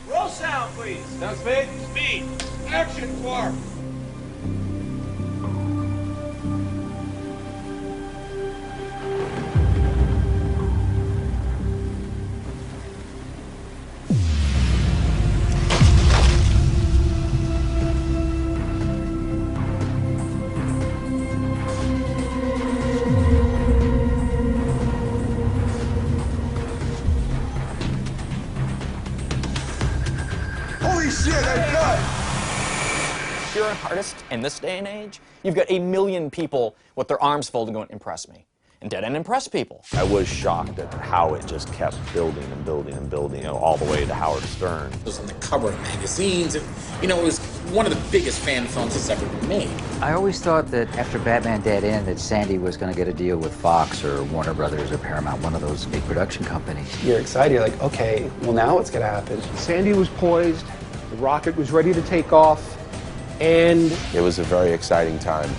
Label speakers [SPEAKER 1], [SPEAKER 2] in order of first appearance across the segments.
[SPEAKER 1] Roll sound, please. Sound speed? Speed. Action, Clark.
[SPEAKER 2] Holy shit, I'm done!
[SPEAKER 3] If you're an artist in this day and age, you've got 1 million people with their arms folded going, impress me. And Dead End impressed people.
[SPEAKER 4] I was shocked at how it just kept building and building and building, you know, all the way to Howard Stern.
[SPEAKER 5] It was on the cover of magazines, and, you know, it was one of the biggest fan films that's ever been made.
[SPEAKER 6] I always thought that after Batman Dead End that Sandy was going to get a deal with Fox or Warner Brothers or Paramount, one of those big production companies.
[SPEAKER 7] You're excited, you're like, okay, well now what's going to happen?
[SPEAKER 8] Sandy was poised, the rocket was ready to take off, and
[SPEAKER 4] It was a very exciting time.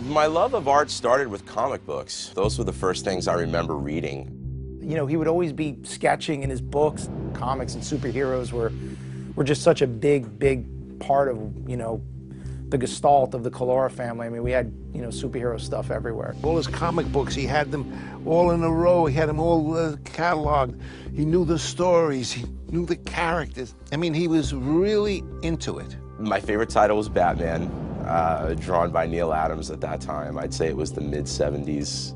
[SPEAKER 4] My love of art started with comic books. Those were the first things I remember reading.
[SPEAKER 7] You know, he would always be sketching in his books. Comics and superheroes were just such a big part of, you know, the gestalt of the Calora family. I mean, we had, you know, superhero stuff everywhere.
[SPEAKER 2] All his comic books, he had them all in a row. He had them all cataloged. He knew the stories. He knew the characters. I mean, he was really into it.
[SPEAKER 4] My favorite title was Batman, drawn by Neil Adams at that time. I'd say it was the mid-70s.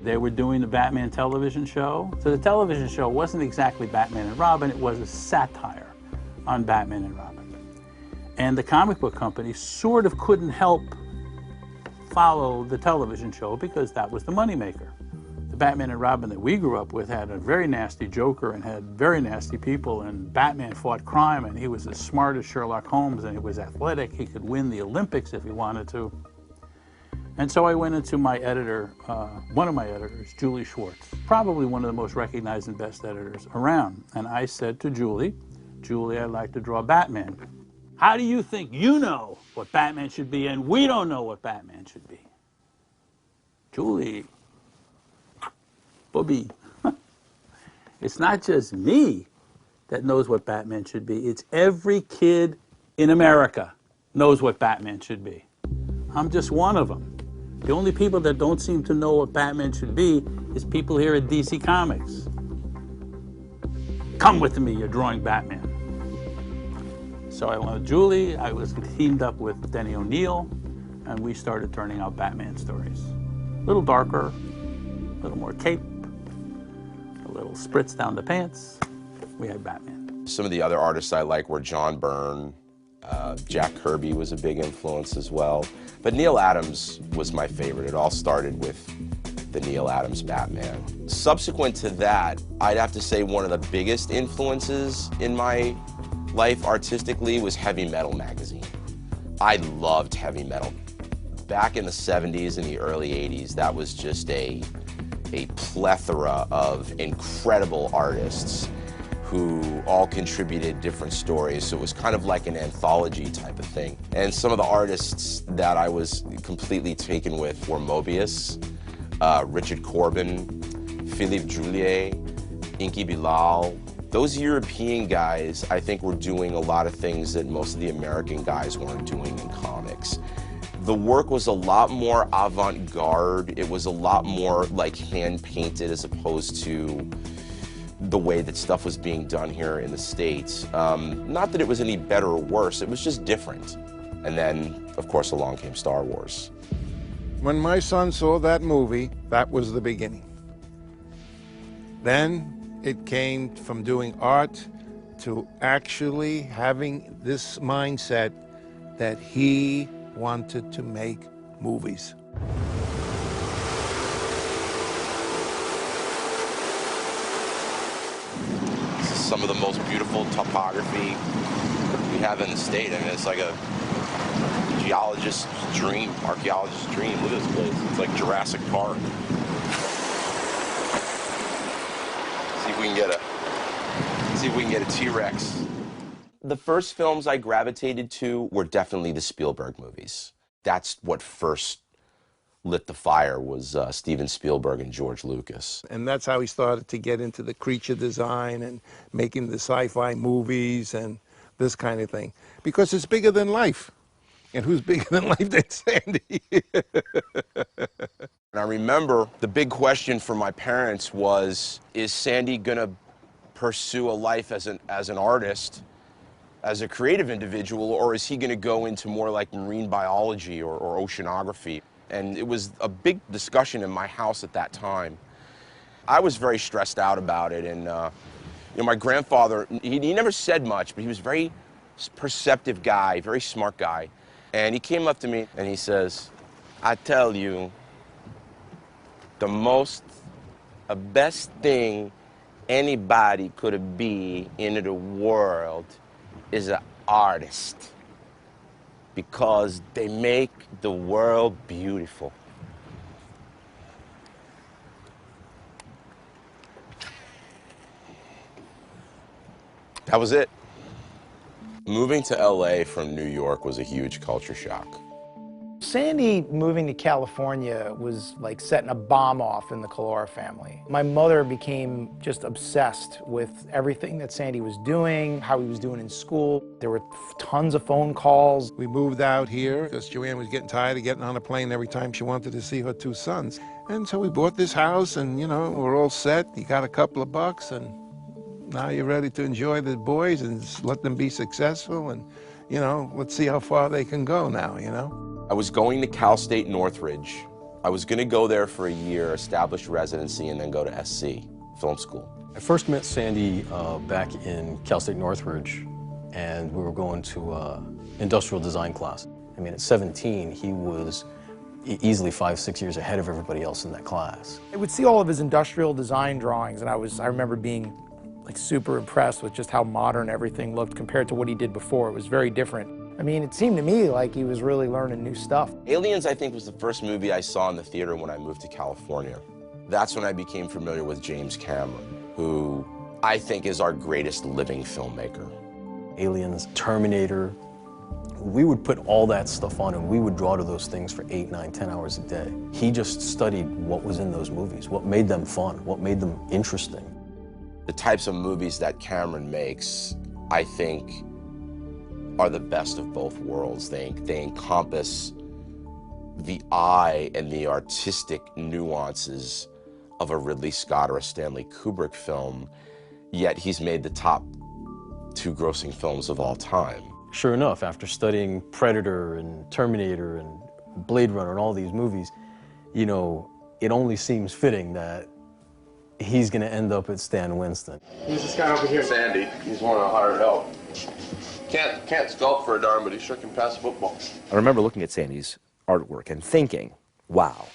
[SPEAKER 9] They were doing the Batman television show. So the television show wasn't exactly Batman and Robin, it was a satire on Batman and Robin. And the comic book company sort of couldn't help follow the television show because that was the moneymaker. The Batman and Robin that we grew up with had a very nasty Joker and had very nasty people, and Batman fought crime, and he was as smart as Sherlock Holmes, and he was athletic. He could win the Olympics if he wanted to. And so I went into my editor, one of my editors, Julie Schwartz, probably one of the most recognized and best editors around. And I said to Julie, I'd like to draw Batman. How do you think you know what Batman should be and we don't know what Batman should be? Julie, Bobby, it's not just me that knows what Batman should be. It's every kid in America knows what Batman should be. I'm just one of them. The only people that don't seem to know what Batman should be is people here at DC Comics. Come with me, you're drawing Batman. So I went with Julie, I was teamed up with Denny O'Neil, and we started turning out Batman stories. A little darker, a little more cape, a little spritz down the pants. We had Batman.
[SPEAKER 4] Some of the other artists I like were John Byrne. Jack Kirby was a big influence as well. But Neil Adams was my favorite. It all started with the Neil Adams Batman. Subsequent to that, I'd have to say one of the biggest influences in my life artistically was Heavy Metal magazine. I loved heavy metal. Back in the 70s and the early 80s, that was just a plethora of incredible artists who all contributed different stories, so it was kind of like an anthology type of thing. And some of the artists that I was completely taken with were Mobius, Richard Corbin, Philippe Droulier, Inky Bilal. Those European guys, I think, were doing a lot of things that most of the American guys weren't doing in comics. The work was a lot more avant-garde. It was a lot more like hand-painted as opposed to the way that stuff was being done here in the States. Not that it was any better or worse, it was just different. And then, of course, along came Star Wars.
[SPEAKER 2] When my son saw that movie, that was the beginning. Then it came from doing art to actually having this mindset that he wanted to make movies.
[SPEAKER 4] This is some of the most beautiful topography we have in the state. I mean, it's like a geologist's dream, archaeologist's dream. Look at this place. It's like Jurassic Park. See if we can get a T-Rex. The first films I gravitated to were definitely the Spielberg movies. That's what first lit the fire, was Steven Spielberg and George Lucas.
[SPEAKER 2] And that's how he started to get into the creature design and making the sci-fi movies and this kind of thing. Because it's bigger than life. And who's bigger than life than Sandy?
[SPEAKER 4] And I remember the big question for my parents was, is Sandy gonna pursue a life as an artist, as a creative individual, or is he gonna go into more like marine biology or oceanography? And it was a big discussion in my house at that time. I was very stressed out about it, and you know, my grandfather, he never said much, but he was a very perceptive guy, very smart guy. And he came up to me and he says, I tell you, the best thing anybody could be in the world is an artist, because they make the world beautiful. That was it. Moving to LA from New York was a huge culture shock.
[SPEAKER 7] Sandy moving to California was like setting a bomb off in the Calora family. My mother became just obsessed with everything that Sandy was doing, how he was doing in school. There were tons of phone calls.
[SPEAKER 2] We moved out here because Joanne was getting tired of getting on a plane every time she wanted to see her two sons. And so we bought this house, and, you know, we're all set. You got a couple of bucks, and now you're ready to enjoy the boys and just let them be successful. And, you know, let's see how far they can go now, you know?
[SPEAKER 4] I was going to Cal State Northridge. I was going to go there for a year, establish residency, and then go to SC, film school.
[SPEAKER 10] I first met Sandy back in Cal State Northridge, and we were going to industrial design class. I mean, at 17, he was easily 5-6 years ahead of everybody else in that class.
[SPEAKER 7] I would see all of his industrial design drawings, and I remember being like super impressed with just how modern everything looked compared to what he did before. It was very different. I mean, it seemed to me like he was really learning new stuff.
[SPEAKER 4] Aliens, I think, was the first movie I saw in the theater when I moved to California. That's when I became familiar with James Cameron, who I think is our greatest living filmmaker.
[SPEAKER 10] Aliens, Terminator, we would put all that stuff on and we would draw to those things for 8, 9, 10 hours a day. He just studied what was in those movies, what made them fun, what made them interesting.
[SPEAKER 4] The types of movies that Cameron makes, I think, are the best of both worlds. They encompass the eye and the artistic nuances of a Ridley Scott or a Stanley Kubrick film, yet he's made the top 2 grossing films of all time.
[SPEAKER 10] Sure enough, after studying Predator and Terminator and Blade Runner and all these movies, you know, it only seems fitting that he's gonna end up at Stan Winston.
[SPEAKER 1] Who's this guy over here?
[SPEAKER 11] Sandy. He's one of the hired help. Can't sculpt for a darn, but he sure can pass a football.
[SPEAKER 12] I remember looking at Sandy's artwork and thinking, wow,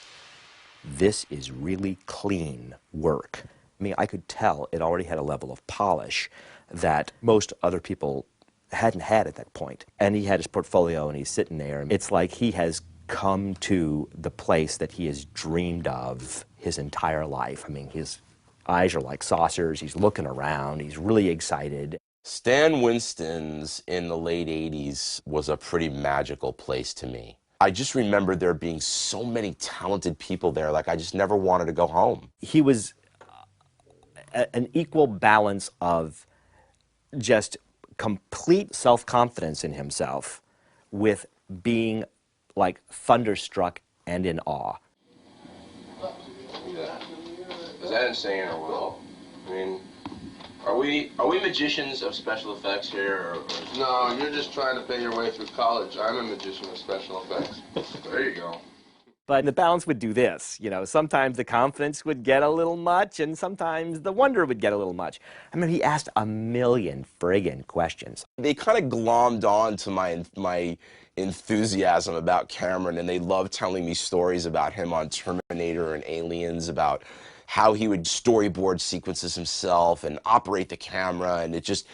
[SPEAKER 12] this is really clean work. I mean, I could tell it already had a level of polish that most other people hadn't had at that point. And he had his portfolio and he's sitting there. It's like he has come to the place that he has dreamed of his entire life. I mean, his eyes are like saucers, he's looking around, he's really excited.
[SPEAKER 4] Stan Winston's in the late 80s was a pretty magical place to me. I just remember there being so many talented people there, like I just never wanted to go home.
[SPEAKER 12] He was an equal balance of just complete self-confidence in himself with being like thunderstruck and in awe.
[SPEAKER 11] Yeah. Is that insane or what? I mean, are we magicians of special effects here, or? No, you're just trying to pay your way through college. I'm a magician of special effects. There you go.
[SPEAKER 12] But the balance would do this, you know, sometimes the confidence would get a little much and sometimes the wonder would get a little much. I mean, he asked a million friggin' questions.
[SPEAKER 4] They kind of glommed on to my enthusiasm about Cameron, and they loved telling me stories about him on Terminator and Aliens, about how he would storyboard sequences himself and operate the camera, and it just,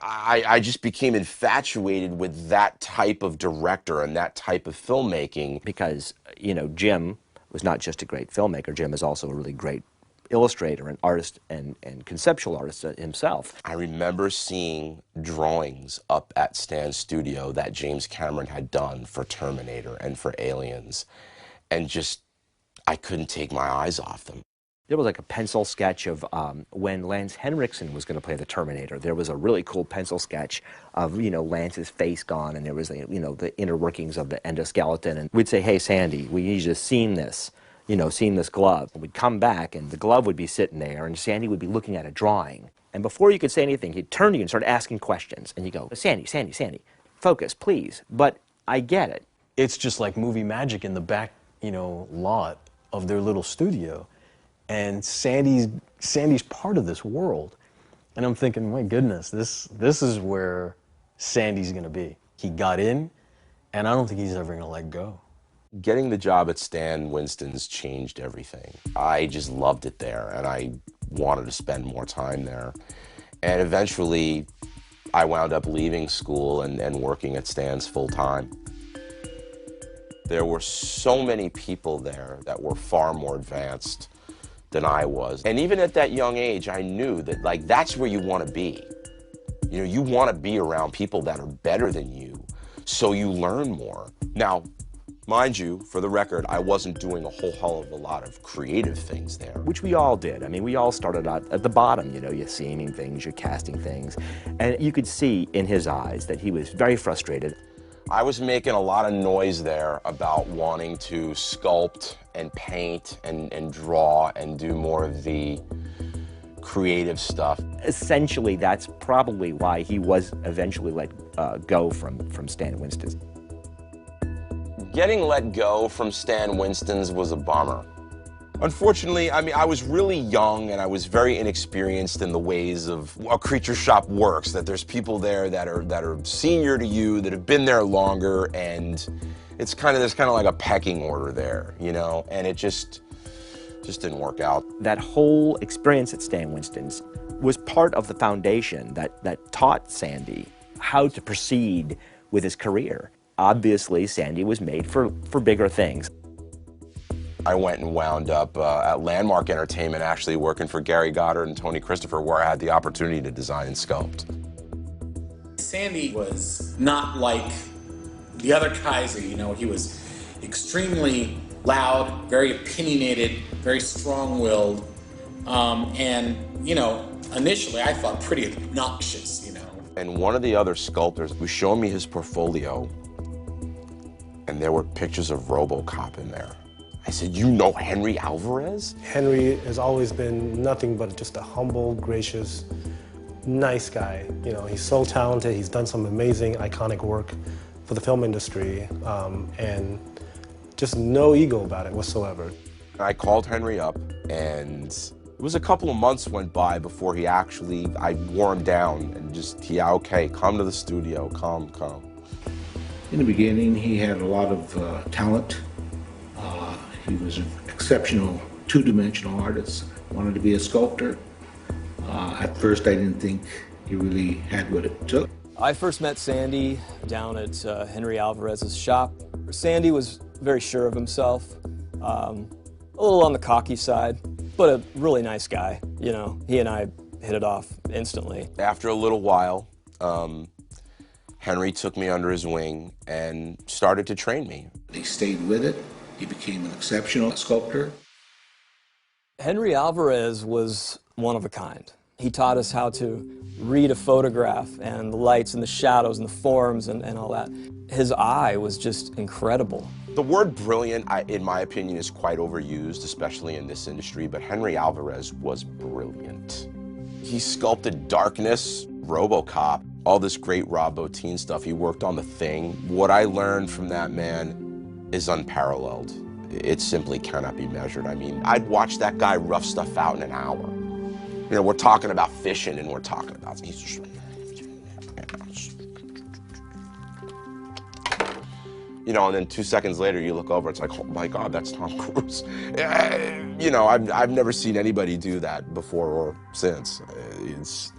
[SPEAKER 4] I just became infatuated with that type of director and that type of filmmaking.
[SPEAKER 12] Because, you know, Jim was not just a great filmmaker, Jim is also a really great illustrator and artist and conceptual artist himself.
[SPEAKER 4] I remember seeing drawings up at Stan's studio that James Cameron had done for Terminator and for Aliens, and just, I couldn't take my eyes off them.
[SPEAKER 12] There was like a pencil sketch of when Lance Henriksen was going to play the Terminator. There was a really cool pencil sketch of, you know, Lance's face gone, and there was, you know, the inner workings of the endoskeleton. And we'd say, hey, Sandy, we need you to have seen this, you know, seen this glove. And we'd come back, and the glove would be sitting there, and Sandy would be looking at a drawing. And before you could say anything, he'd turn to you and start asking questions. And you go, Sandy, Sandy, Sandy, focus, please. But I get it.
[SPEAKER 10] It's just like movie magic in the back, you know, lot of their little studio. And Sandy's part of this world. And I'm thinking, my goodness, this is where Sandy's gonna be. He got in, and I don't think he's ever gonna let go.
[SPEAKER 4] Getting the job at Stan Winston's changed everything. I just loved it there, and I wanted to spend more time there. And eventually, I wound up leaving school and working at Stan's full time. There were so many people there that were far more advanced than I was. And even at that young age, I knew that, like, that's where you want to be. You know, you want to be around people that are better than you, so you learn more. Now, mind you, for the record, I wasn't doing a whole hell of a lot of creative things there.
[SPEAKER 12] Which we all did. I mean, we all started out at the bottom, you know, you're seeing things, you're casting things. And you could see in his eyes that he was very frustrated.
[SPEAKER 4] I was making a lot of noise there about wanting to sculpt and paint and draw and do more of the creative stuff.
[SPEAKER 12] Essentially, that's probably why he was eventually let go from Stan Winston.
[SPEAKER 4] Getting let go from Stan Winston's was a bummer. Unfortunately, I mean, I was really young and I was very inexperienced in the ways of a creature shop works, that there's people there that are senior to you, that have been there longer, and there's kind of like a pecking order there, you know, and it just didn't work out.
[SPEAKER 12] That whole experience at Stan Winston's was part of the foundation that taught Sandy how to proceed with his career. Obviously, Sandy was made for bigger things.
[SPEAKER 4] I went and wound up at Landmark Entertainment, actually working for Gary Goddard and Tony Christopher, where I had the opportunity to design and sculpt.
[SPEAKER 5] Sandy was not like the other Kaiser, you know, he was extremely loud, very opinionated, very strong-willed, and, you know, initially I thought pretty obnoxious, you know.
[SPEAKER 4] And one of the other sculptors was showing me his portfolio, and there were pictures of RoboCop in there. I said, you know Henry Alvarez?
[SPEAKER 13] Henry has always been nothing but just a humble, gracious, nice guy. You know, he's so talented. He's done some amazing, iconic work for the film industry, and just no ego about it whatsoever.
[SPEAKER 4] I called Henry up, and it was a couple of months went by before I wore him down and just, yeah, okay, come to the studio, come.
[SPEAKER 14] In the beginning, he had a lot of talent. He was an exceptional two-dimensional artist, wanted to be a sculptor. At first, I didn't think he really had what it took.
[SPEAKER 15] I first met Sandy down at Henry Alvarez's shop. Sandy was very sure of himself, a little on the cocky side, but a really nice guy. You know, he and I hit it off instantly.
[SPEAKER 4] After a little while, Henry took me under his wing and started to train me.
[SPEAKER 14] He stayed with it. He became an exceptional sculptor.
[SPEAKER 15] Henry Alvarez was one of a kind. He taught us how to read a photograph and the lights and the shadows and the forms and all that. His eye was just incredible.
[SPEAKER 4] The word brilliant, in my opinion, is quite overused, especially in this industry, but Henry Alvarez was brilliant. He sculpted Darkness, RoboCop, all this great Rob Bottin stuff. He worked on The Thing. What I learned from that man is unparalleled. it simply cannot be measured. I mean, I'd watch that guy rough stuff out in an hour. You know, we're talking about fishing and we're talking about, he's just, you know, and then 2 seconds later you look over, it's like, oh my God, that's Tom Cruise. You know, I've never seen anybody do that before or since. It's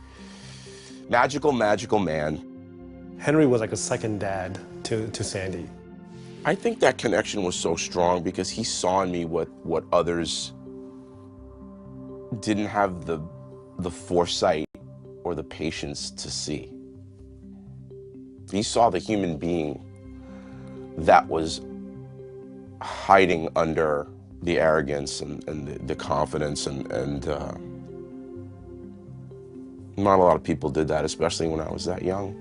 [SPEAKER 4] magical, magical man.
[SPEAKER 13] Henry was like a second dad to Sandy.
[SPEAKER 4] I think that connection was so strong because he saw in me what others didn't have the foresight or the patience to see. He saw the human being that was hiding under the arrogance and the confidence and not a lot of people did that, especially when I was that young.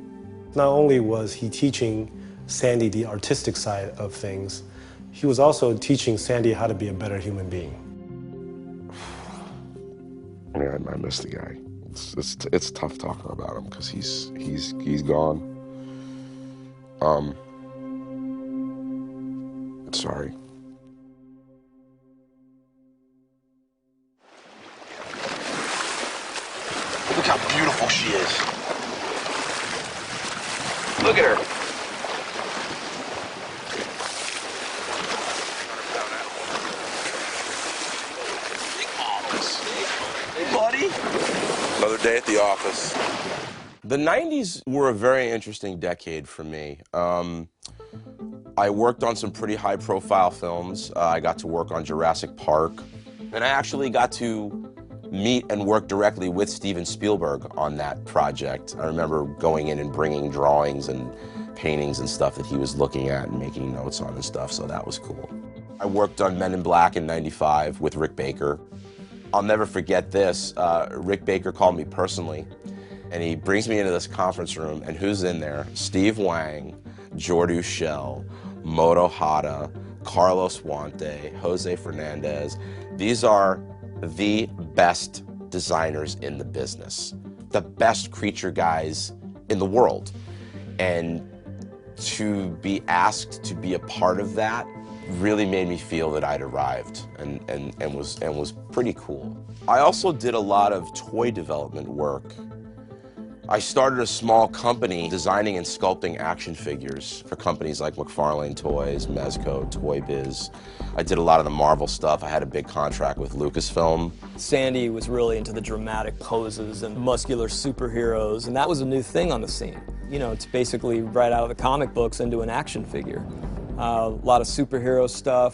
[SPEAKER 13] Not only was he teaching Sandy the artistic side of things, he was also teaching Sandy how to be a better human being.
[SPEAKER 4] Yeah, I miss the guy. It's tough talking about him because he's gone. Sorry.
[SPEAKER 11] Look how beautiful she is. Look at her. Hey, buddy. Another day at the office.
[SPEAKER 4] The 90s were a very interesting decade for me. I worked on some pretty high-profile films. I got to work on Jurassic Park. And I actually got to meet and work directly with Steven Spielberg on that project. I remember going in and bringing drawings and paintings and stuff that he was looking at and making notes on and stuff, so that was cool. I worked on Men in Black in '95 with Rick Baker. I'll never forget this. Rick Baker called me personally, and he brings me into this conference room, and who's in there? Steve Wang, Jordi Ushell, Moto Hata, Carlos Huante, Jose Fernandez. These are the best designers in the business, the best creature guys in the world. And to be asked to be a part of that really made me feel that I'd arrived and was pretty cool. I also did a lot of toy development work. I started a small company designing and sculpting action figures for companies like McFarlane Toys, Mezco, Toy Biz. I did a lot of the Marvel stuff. I had a big contract with Lucasfilm.
[SPEAKER 15] Sandy was really into the dramatic poses and muscular superheroes, and that was a new thing on the scene. You know, it's basically right out of the comic books into an action figure. A lot of superhero stuff,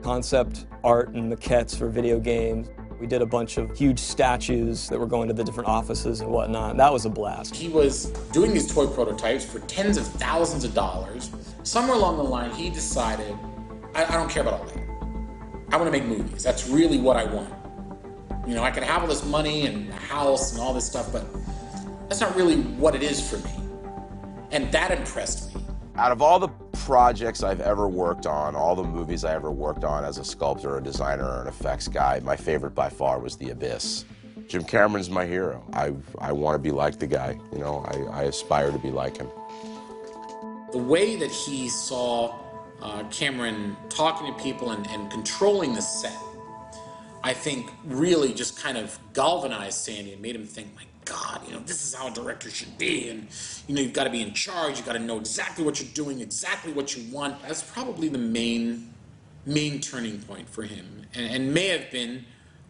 [SPEAKER 15] concept art and maquettes for video games. We did a bunch of huge statues that were going to the different offices and whatnot. That was a blast.
[SPEAKER 5] He was doing these toy prototypes for tens of thousands of dollars. Somewhere along the line, he decided, I don't care about all that. I want to make movies. That's really what I want. You know, I can have all this money and a house and all this stuff, but that's not really what it is for me. And that impressed me.
[SPEAKER 4] Out of all the projects I've ever worked on, all the movies I ever worked on as a sculptor, a designer, or an effects guy, my favorite by far was The Abyss. Jim Cameron's my hero. I want to be like the guy. You know, I aspire to be like him.
[SPEAKER 5] The way that he saw Cameron talking to people and controlling the set, I think really just kind of galvanized Sandy and made him think, my God, you know, this is how a director should be, and you know, you've got to be in charge, you've got to know exactly what you're doing, exactly what you want. That's probably the main turning point for him, and may have been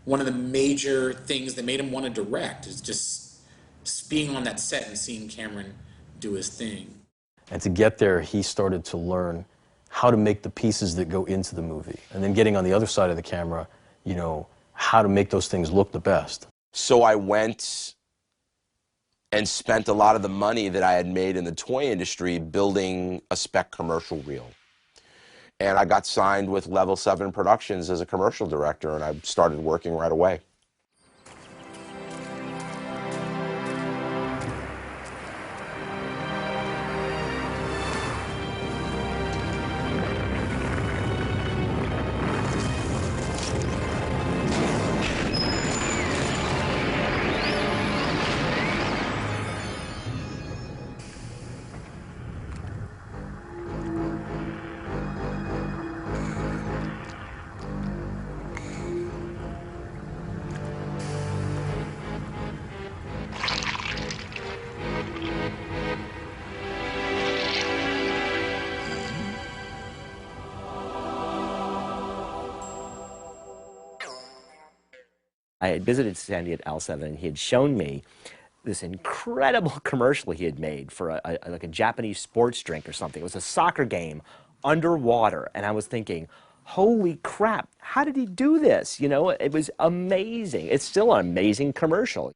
[SPEAKER 5] one of the major things that made him want to direct, is just being on that set and seeing Cameron do his thing.
[SPEAKER 10] And to get there, he started to learn how to make the pieces that go into the movie, and then getting on the other side of the camera, you know, how to make those things look the best.
[SPEAKER 4] So I went and spent a lot of the money that I had made in the toy industry building a spec commercial reel. And I got signed with Level 7 Productions as a commercial director, and I started working right away.
[SPEAKER 12] I had visited Sandy at L7, and he had shown me this incredible commercial he had made for like a Japanese sports drink or something. It was a soccer game underwater, and I was thinking, holy crap, how did he do this? You know, it was amazing. It's still an amazing commercial.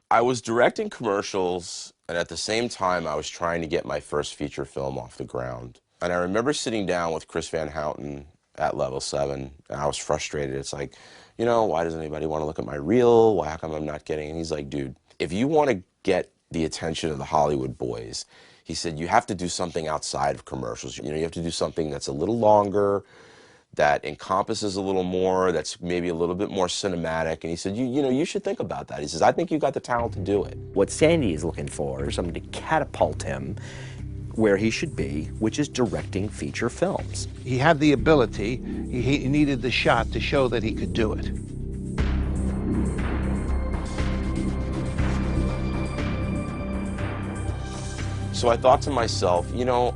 [SPEAKER 4] I was directing commercials, and at the same time, I was trying to get my first feature film off the ground. And I remember sitting down with Chris Van Houten at Level 7, and I was frustrated. It's like, you know, why doesn't anybody want to look at my reel? Why, how come I'm not getting it? And he's like, dude, if you want to get the attention of the Hollywood boys, he said, you have to do something outside of commercials. You know, you have to do something that's a little longer, that encompasses a little more, that's maybe a little bit more cinematic. And he said, you know, you should think about that. He says, I think you got the talent to do it.
[SPEAKER 12] What Sandy is looking for is someone to catapult him where he should be, which is directing feature films.
[SPEAKER 2] He had the ability, he needed the shot to show that he could do it.
[SPEAKER 4] So I thought to myself, you know,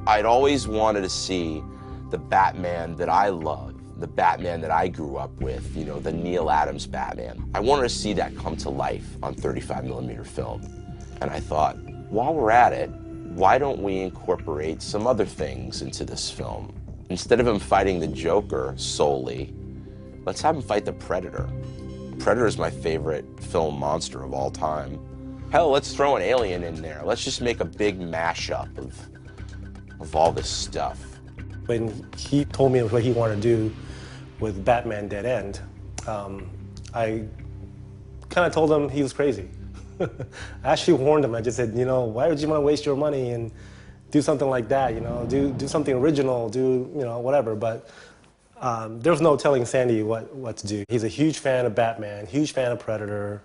[SPEAKER 4] I'd always wanted to see the Batman that I love, the Batman that I grew up with, you know, the Neal Adams Batman. I wanted to see that come to life on 35mm film. And I thought, while we're at it, why don't we incorporate some other things into this film? Instead of him fighting the Joker solely, let's have him fight the Predator. Predator is my favorite film monster of all time. Hell, let's throw an alien in there. Let's just make a big mashup of all this stuff.
[SPEAKER 13] When he told me what he wanted to do with Batman Dead End, I kind of told him he was crazy. I actually warned him. I just said, you know, why would you want to waste your money and do something like that, you know? Do something original, do, you know, whatever. But there was no telling Sandy what to do. He's a huge fan of Batman, huge fan of Predator,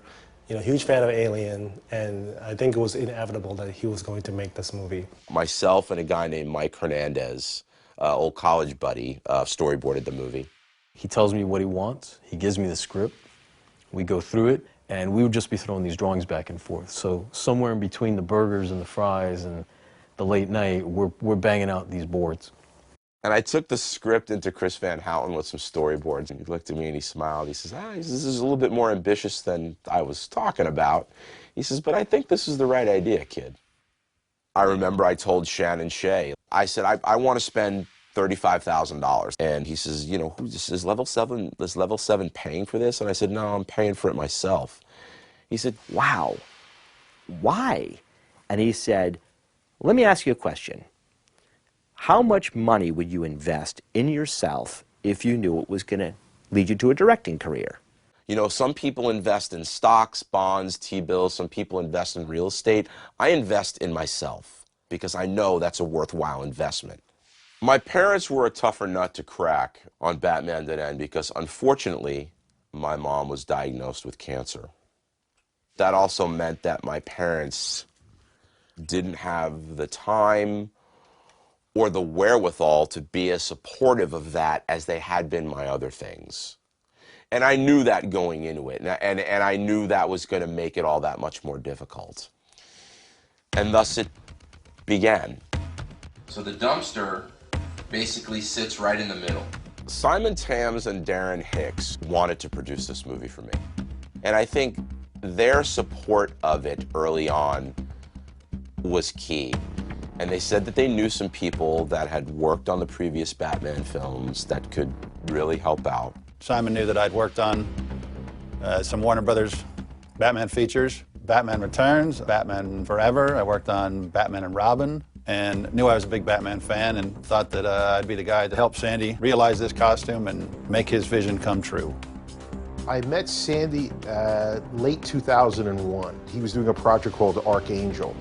[SPEAKER 13] you know, huge fan of Alien, and I think it was inevitable that he was going to make this movie.
[SPEAKER 4] Myself and a guy named Mike Hernandez, old college buddy, storyboarded the movie.
[SPEAKER 10] He tells me what he wants, he gives me the script, we go through it, and we would just be throwing these drawings back and forth. So somewhere in between the burgers and the fries and the late night, we're banging out these boards.
[SPEAKER 4] And I took the script into Chris Van Houten with some storyboards, and he looked at me and he smiled. He says, this is a little bit more ambitious than I was talking about. He says, but I think this is the right idea, kid. I remember I told Shannon Shea, I said, I want to spend $35,000. And he says, you know, is Level 7 paying for this? And I said, no, I'm paying for it myself. He said, wow,
[SPEAKER 12] why? And he said, let me ask you a question. How much money would you invest in yourself if you knew it was going to lead you to a directing career?
[SPEAKER 4] You know, some people invest in stocks, bonds, T-bills. Some people invest in real estate. I invest in myself because I know that's a worthwhile investment. My parents were a tougher nut to crack on Batman Dead End because, unfortunately, my mom was diagnosed with cancer. That also meant that my parents didn't have the time or the wherewithal to be as supportive of that as they had been my other things. And I knew that going into it, and I knew that was going to make it all that much more difficult. And thus it began.
[SPEAKER 11] So the dumpster basically sits right in the middle.
[SPEAKER 4] Simon Tams and Darren Hicks wanted to produce this movie for me. And I think their support of it early on was key. And they said that they knew some people that had worked on the previous Batman films that could really help out.
[SPEAKER 16] Simon knew that I'd worked on some Warner Brothers Batman features, Batman Returns, Batman Forever. I worked on Batman and Robin, and knew I was a big Batman fan and thought that I'd be the guy to help Sandy realize this costume and make his vision come true.
[SPEAKER 8] I met Sandy late 2001. He was doing a project called Archangel,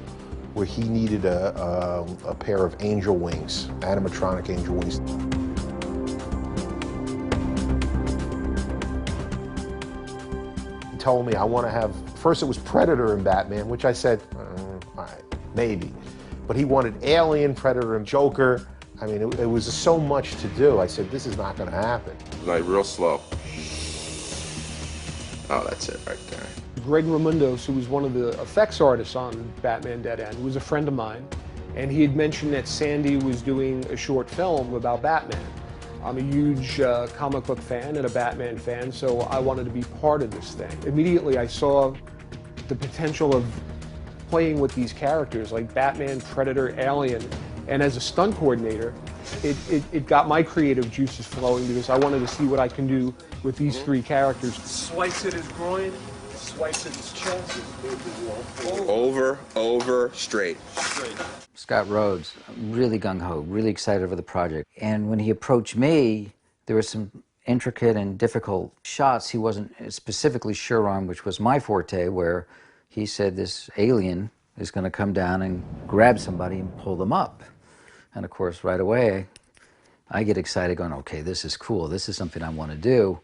[SPEAKER 8] where he needed a pair of angel wings, animatronic angel wings. told me, I want to have, first it was Predator and Batman, which I said, all right, maybe. But he wanted Alien, Predator, and Joker. I mean, it was so much to do. I said, this is not going to happen.
[SPEAKER 4] Like, real slow. Oh, that's it right there.
[SPEAKER 17] Greg Ramundos, who was one of the effects artists on Batman Dead End, was a friend of mine, and he had mentioned that Sandy was doing a short film about Batman. I'm a huge comic book fan and a Batman fan, so I wanted to be part of this thing. Immediately I saw the potential of playing with these characters like Batman, Predator, Alien, and as a stunt coordinator, it got my creative juices flowing because I wanted to see what I can do with these three characters.
[SPEAKER 1] Swipes at his groin, swipes at his chest.
[SPEAKER 4] Over, straight.
[SPEAKER 6] Scott Rhodes, really gung-ho, really excited for the project. And when he approached me, there were some intricate and difficult shots he wasn't specifically sure on, which was my forte, where he said this alien is going to come down and grab somebody and pull them up. And of course, right away, I get excited going, okay, this is cool. This is something I want to do.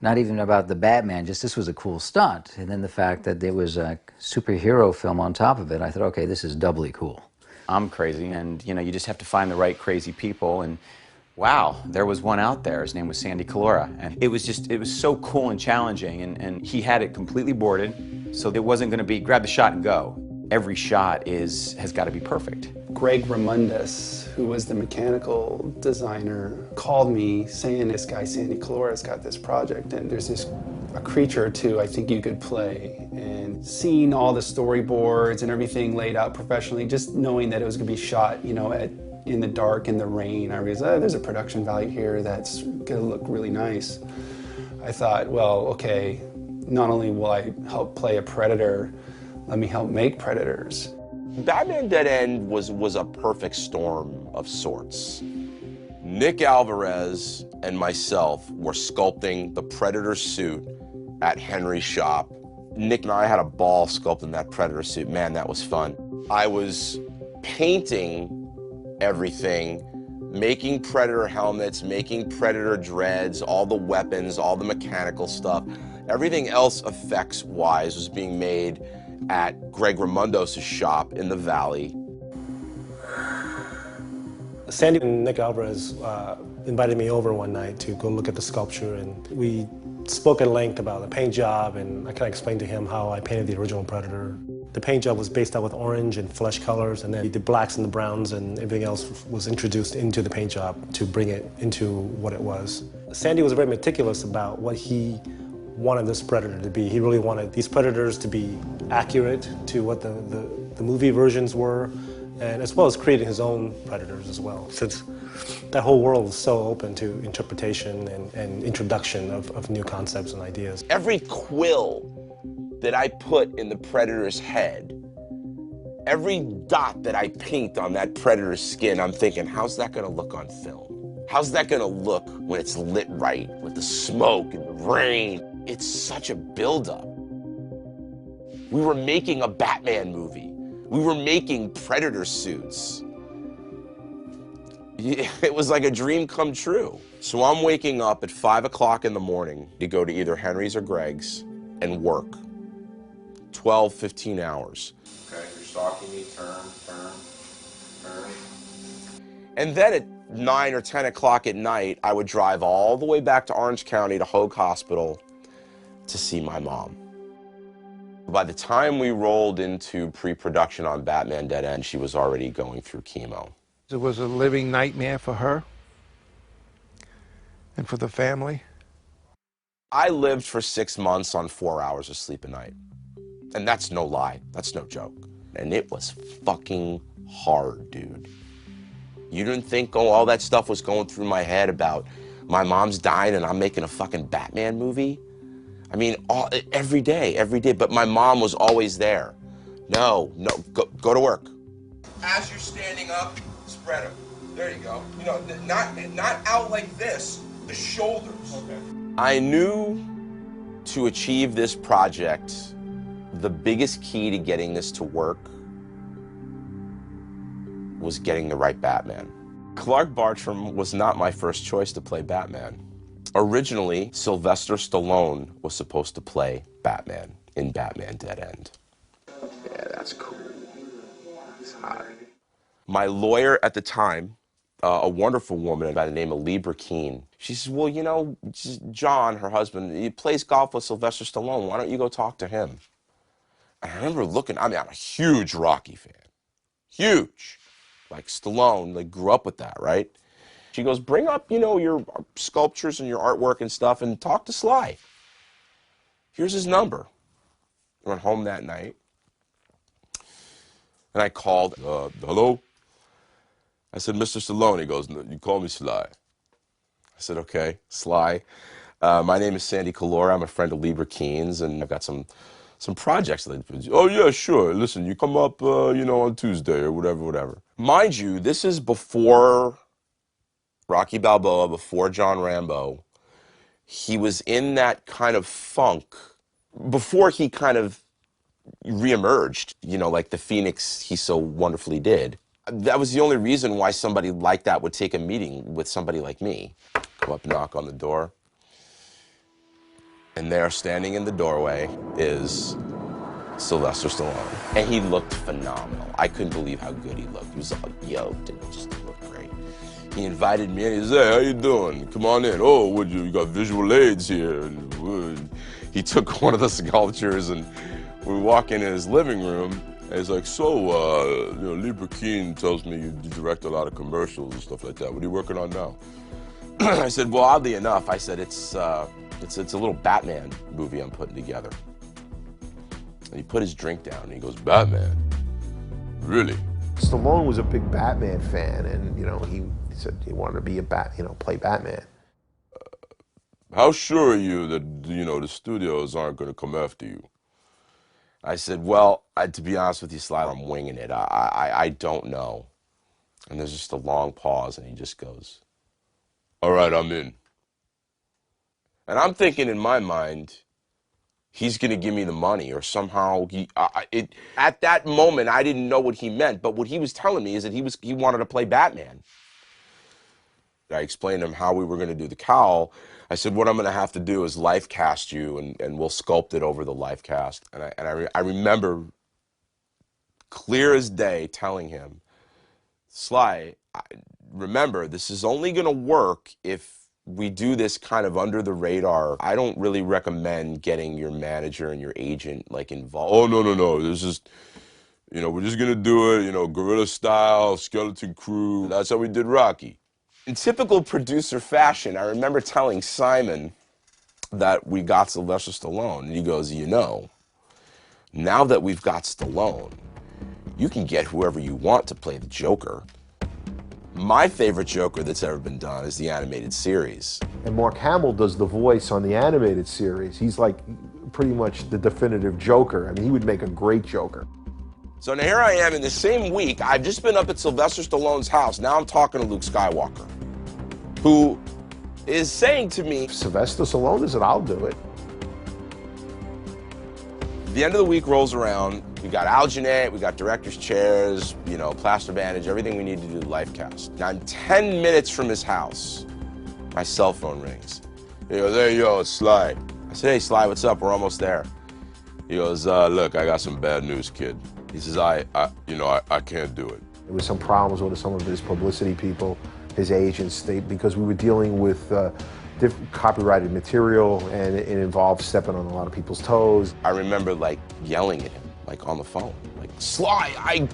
[SPEAKER 6] Not even about the Batman, just this was a cool stunt. And then the fact that there was a superhero film on top of it, I thought, okay, this is doubly cool.
[SPEAKER 18] I'm crazy, and you just have to find the right crazy people, and wow, there was one out there. His name was Sandy Calora, and it was so cool and challenging, and he had it completely boarded, so it wasn't going to be grab the shot and go. Every shot has got to be perfect.
[SPEAKER 19] Greg Ramundos, who was the mechanical designer, called me saying this guy Sandy Calora's got this project, and there's a creature or two I think you could play. And seeing all the storyboards and everything laid out professionally, just knowing that it was going to be shot, in the dark, in the rain, I realized, there's a production value here that's going to look really nice. I thought, well, okay, not only will I help play a Predator, let me help make Predators.
[SPEAKER 4] Batman Dead End was a perfect storm of sorts. Nick Alvarez and myself were sculpting the Predator suit at Henry's shop. Nick and I had a ball sculpting that Predator suit. Man, that was fun. I was painting everything, making Predator helmets, making Predator dreads, all the weapons, all the mechanical stuff. Everything else effects-wise was being made at Greg Ramundos' shop in the Valley.
[SPEAKER 13] Sandy and Nick Alvarez invited me over one night to go look at the sculpture, and we spoke at length about the paint job, and I kind of explained to him how I painted the original Predator. The paint job was based out with orange and flesh colors, and then the blacks and the browns and everything else was introduced into the paint job to bring it into what it was. Sandy was very meticulous about what he wanted this Predator to be. He really wanted these Predators to be accurate to what the movie versions were, and as well as creating his own Predators as well, since that whole world is so open to interpretation and introduction of new concepts and ideas.
[SPEAKER 4] Every quill that I put in the Predator's head, every dot that I paint on that Predator's skin, I'm thinking, how's that gonna look on film? How's that gonna look when it's lit right, with the smoke and the rain? It's such a buildup. We were making a Batman movie. We were making Predator suits. It was like a dream come true. So I'm waking up at 5 o'clock in the morning to go to either Henry's or Greg's and work. 12, 15 hours.
[SPEAKER 11] Okay, you're stalking me, turn.
[SPEAKER 4] And then at 9 or 10 o'clock at night, I would drive all the way back to Orange County to Hoag Hospital to see my mom. By the time we rolled into pre-production on Batman Dead End, she was already going through chemo.
[SPEAKER 2] It was a living nightmare for her and for the family.
[SPEAKER 4] I lived for 6 months on 4 hours of sleep a night. And that's no lie, that's no joke. And it was fucking hard, dude. You didn't think, all that stuff was going through my head about my mom's dying and I'm making a fucking Batman movie? I mean, every day, but my mom was always there. No, go to work. As you're standing up, spread them. There you go. Not out like this, the shoulders. Okay. I knew to achieve this project, the biggest key to getting this to work was getting the right Batman. Clark Bartram was not my first choice to play Batman. Originally, Sylvester Stallone was supposed to play Batman in Batman Dead End.
[SPEAKER 8] Yeah, that's cool. It's hot.
[SPEAKER 4] My lawyer at the time, a wonderful woman by the name of Libra Keene, she says, well, you know, John, her husband, he plays golf with Sylvester Stallone. Why don't you go talk to him? And I remember looking, I mean, I'm a huge Rocky fan. Huge. Like Stallone, like grew up with that, right? She goes, bring up, you know, your sculptures and your artwork and stuff and talk to Sly. Here's his number. I went home that night. And I called, hello? I said, Mr. Stallone. He goes, no, you call me Sly. I said, okay, Sly. My name is Sandy Calora. I'm a friend of Libra Keene's, and I've got some projects. Oh, yeah, sure. Listen, you come up, you know, on Tuesday or whatever. Mind you, this is before Rocky Balboa, before John Rambo. He was in that kind of funk before he kind of reemerged, you know, like the Phoenix he so wonderfully did. That was the only reason why somebody like that would take a meeting with somebody like me. Come up, knock on the door. And there, standing in the doorway, is Sylvester Stallone. And he looked phenomenal. I couldn't believe how good he looked. He was all yoked and just looked great. He invited me in. He said, hey, how you doing? Come on in. Oh, what you got visual aids here. And he took one of the sculptures, and we walk into his living room. And he's like, so, you know, Libra Keene tells me you direct a lot of commercials and stuff like that. What are you working on now? I said, well, oddly enough, I said, it's a little Batman movie I'm putting together. And he put his drink down and he goes, Batman? Really?
[SPEAKER 8] Stallone was a big Batman fan, and you know, he said he wanted to be play Batman.
[SPEAKER 4] How sure are you that, you know, the studios aren't going to come after you? I said, well, to be honest with you, Sly, I'm winging it. I don't know. And there's just a long pause, and he just goes, all right, I'm in. And I'm thinking in my mind, he's going to give me the money, or somehow at that moment, I didn't know what he meant, but what he was telling me is that he wanted to play Batman. I explained to him how we were going to do the cowl. I said, what I'm going to have to do is life cast you, and we'll sculpt it over the life cast. And I remember clear as day telling him, Sly, remember, this is only going to work if we do this kind of under the radar. I don't really recommend getting your manager and your agent like involved. Oh, no. This is, you know, we're just going to do it, you know, guerrilla style, skeleton crew. That's how we did Rocky. In typical producer fashion, I remember telling Simon that we got Sylvester Stallone, and he goes, you know, now that we've got Stallone, you can get whoever you want to play the Joker. My favorite Joker that's ever been done is the animated series.
[SPEAKER 8] And Mark Hamill does the voice on the animated series. He's like pretty much the definitive Joker. I mean, he would make a great Joker.
[SPEAKER 4] So now here I am in the same week. I've just been up at Sylvester Stallone's house. Now I'm talking to Luke Skywalker, who is saying to me,
[SPEAKER 8] Sylvester Stallone is it, I'll do it.
[SPEAKER 4] The end of the week rolls around. We got alginate, we got director's chairs, you know, plaster bandage, everything we need to do the life cast. Now I'm 10 minutes from his house. My cell phone rings. He goes, hey, yo, it's Sly. I said, hey, Sly, what's up? We're almost there. He goes, look, I got some bad news, kid. He says, I can't do it.
[SPEAKER 8] There was some problems with some of his publicity people, his agents, because we were dealing with different copyrighted material, and it involved stepping on a lot of people's toes.
[SPEAKER 4] I remember like yelling at him, like on the phone, like, Sly,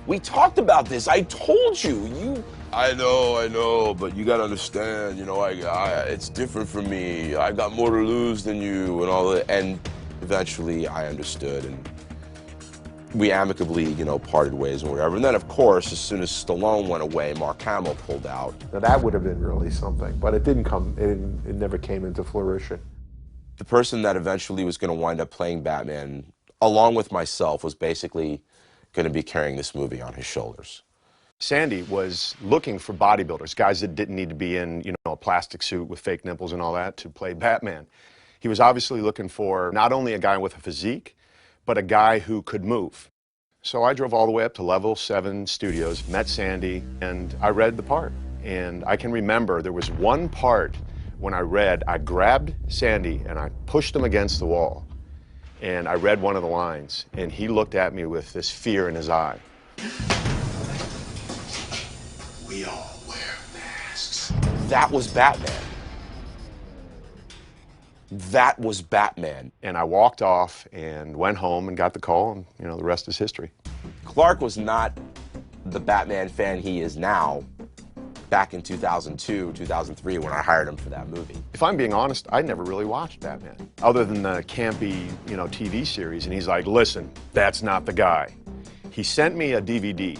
[SPEAKER 4] we talked about this. I told you. I know, but you gotta understand, you know, it's different for me. I got more to lose than you and all that. And eventually I understood, and we amicably, you know, parted ways and whatever. And then, of course, as soon as Stallone went away, Mark Hamill pulled out.
[SPEAKER 8] Now that would have been really something, but it didn't come, it never came into fruition.
[SPEAKER 4] The person that eventually was going to wind up playing Batman, along with myself, was basically going to be carrying this movie on his shoulders.
[SPEAKER 20] Sandy was looking for bodybuilders, guys that didn't need to be in, you know, a plastic suit with fake nipples and all that to play Batman. He was obviously looking for not only a guy with a physique, but a guy who could move. So I drove all the way up to Level 7 Studios, met Sandy, and I read the part. And I can remember there was one part when I grabbed Sandy and I pushed him against the wall. And I read one of the lines, and he looked at me with this fear in his eye.
[SPEAKER 14] We all wear masks.
[SPEAKER 4] That was Batman. That was Batman.
[SPEAKER 20] And I walked off and went home and got the call, and you know, the rest is history.
[SPEAKER 4] Clark was not the Batman fan he is now back in 2002, 2003 when I hired him for that movie.
[SPEAKER 20] If I'm being honest, I never really watched Batman, other than the campy, you know, TV series, and he's like, listen, that's not the guy. He sent me a DVD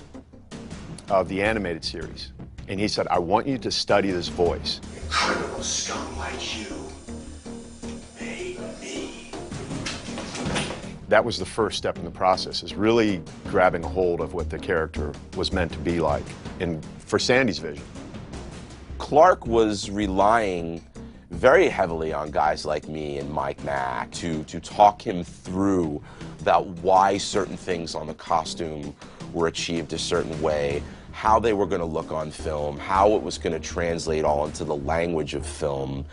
[SPEAKER 20] of the animated series, and he said, I want you to study this voice.
[SPEAKER 14] Criminal scum like you made me.
[SPEAKER 20] That was the first step in the process, is really grabbing a hold of what the character was meant to be like, and for Sandy's vision.
[SPEAKER 4] Clark was relying very heavily on guys like me and Mike Mack to talk him through about why certain things on the costume were achieved a certain way, how they were going to look on film, how it was going to translate all into the language of film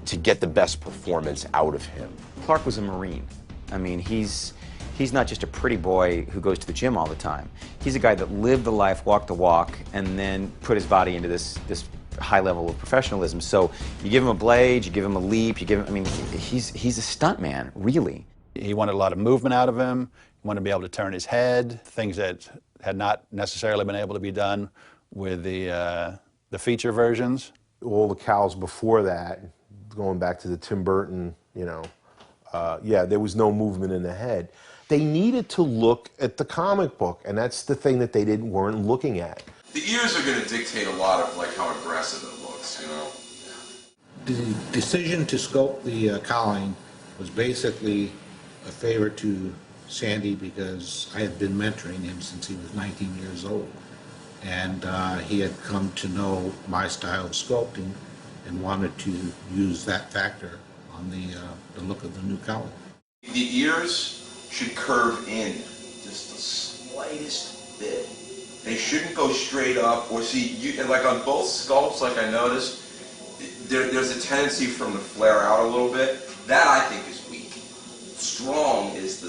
[SPEAKER 4] to get the best performance out of him.
[SPEAKER 18] Clark was a Marine. I mean, he's not just a pretty boy who goes to the gym all the time. He's a guy that lived the life, walked the walk, and then put his body into this high level of professionalism. So you give him a blade, you give him a leap, you give him, I mean, he's a stuntman, really.
[SPEAKER 16] He wanted a lot of movement out of him. He wanted to be able to turn his head, things that had not necessarily been able to be done with the feature versions.
[SPEAKER 8] All the cows before that, going back to the Tim Burton, you know, yeah, there was no movement in the head. They needed to look at the comic book, and that's the thing that they weren't looking at.
[SPEAKER 11] The ears are going to dictate a lot of like how aggressive it looks, you know.
[SPEAKER 14] The decision to sculpt the cowling was basically a favor to Sandy because I had been mentoring him since he was 19 years old. And he had come to know my style of sculpting and wanted to use that factor on the look of the new cowling.
[SPEAKER 11] The ears should curve in just the slightest bit. They shouldn't go straight up or see, like on both sculpts, like I noticed, there's a tendency for them to flare out a little bit. That I think is weak. Strong is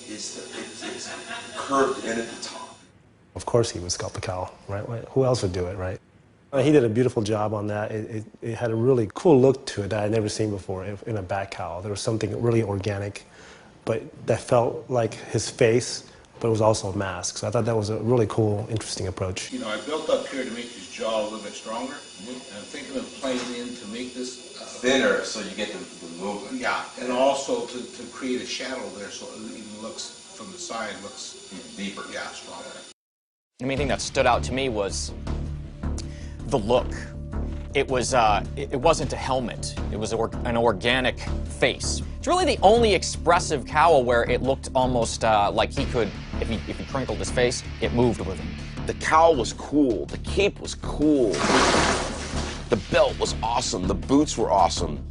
[SPEAKER 11] it's curved in at the top.
[SPEAKER 13] Of course he would sculpt the cowl, right? Who else would do it, right? He did a beautiful job on that. It had a really cool look to it that I'd never seen before in a bat cowl. There was something really organic, but that felt like his face, but it was also a mask. So I thought that was a really cool, interesting approach.
[SPEAKER 14] You know, I built up here to make his jaw a little bit stronger. And I'm thinking of playing in to make this
[SPEAKER 11] thinner so you get the movement.
[SPEAKER 14] Yeah, and also to create a shadow there so it even looks from the side, looks
[SPEAKER 11] deeper.
[SPEAKER 14] Yeah, stronger.
[SPEAKER 3] The main thing that stood out to me was the look. It wasn't a helmet. It was an organic face. It's really the only expressive cowl where it looked almost like he could, if he crinkled his face, it moved with him.
[SPEAKER 4] The cowl was cool. The cape was cool. The belt was awesome. The boots were awesome.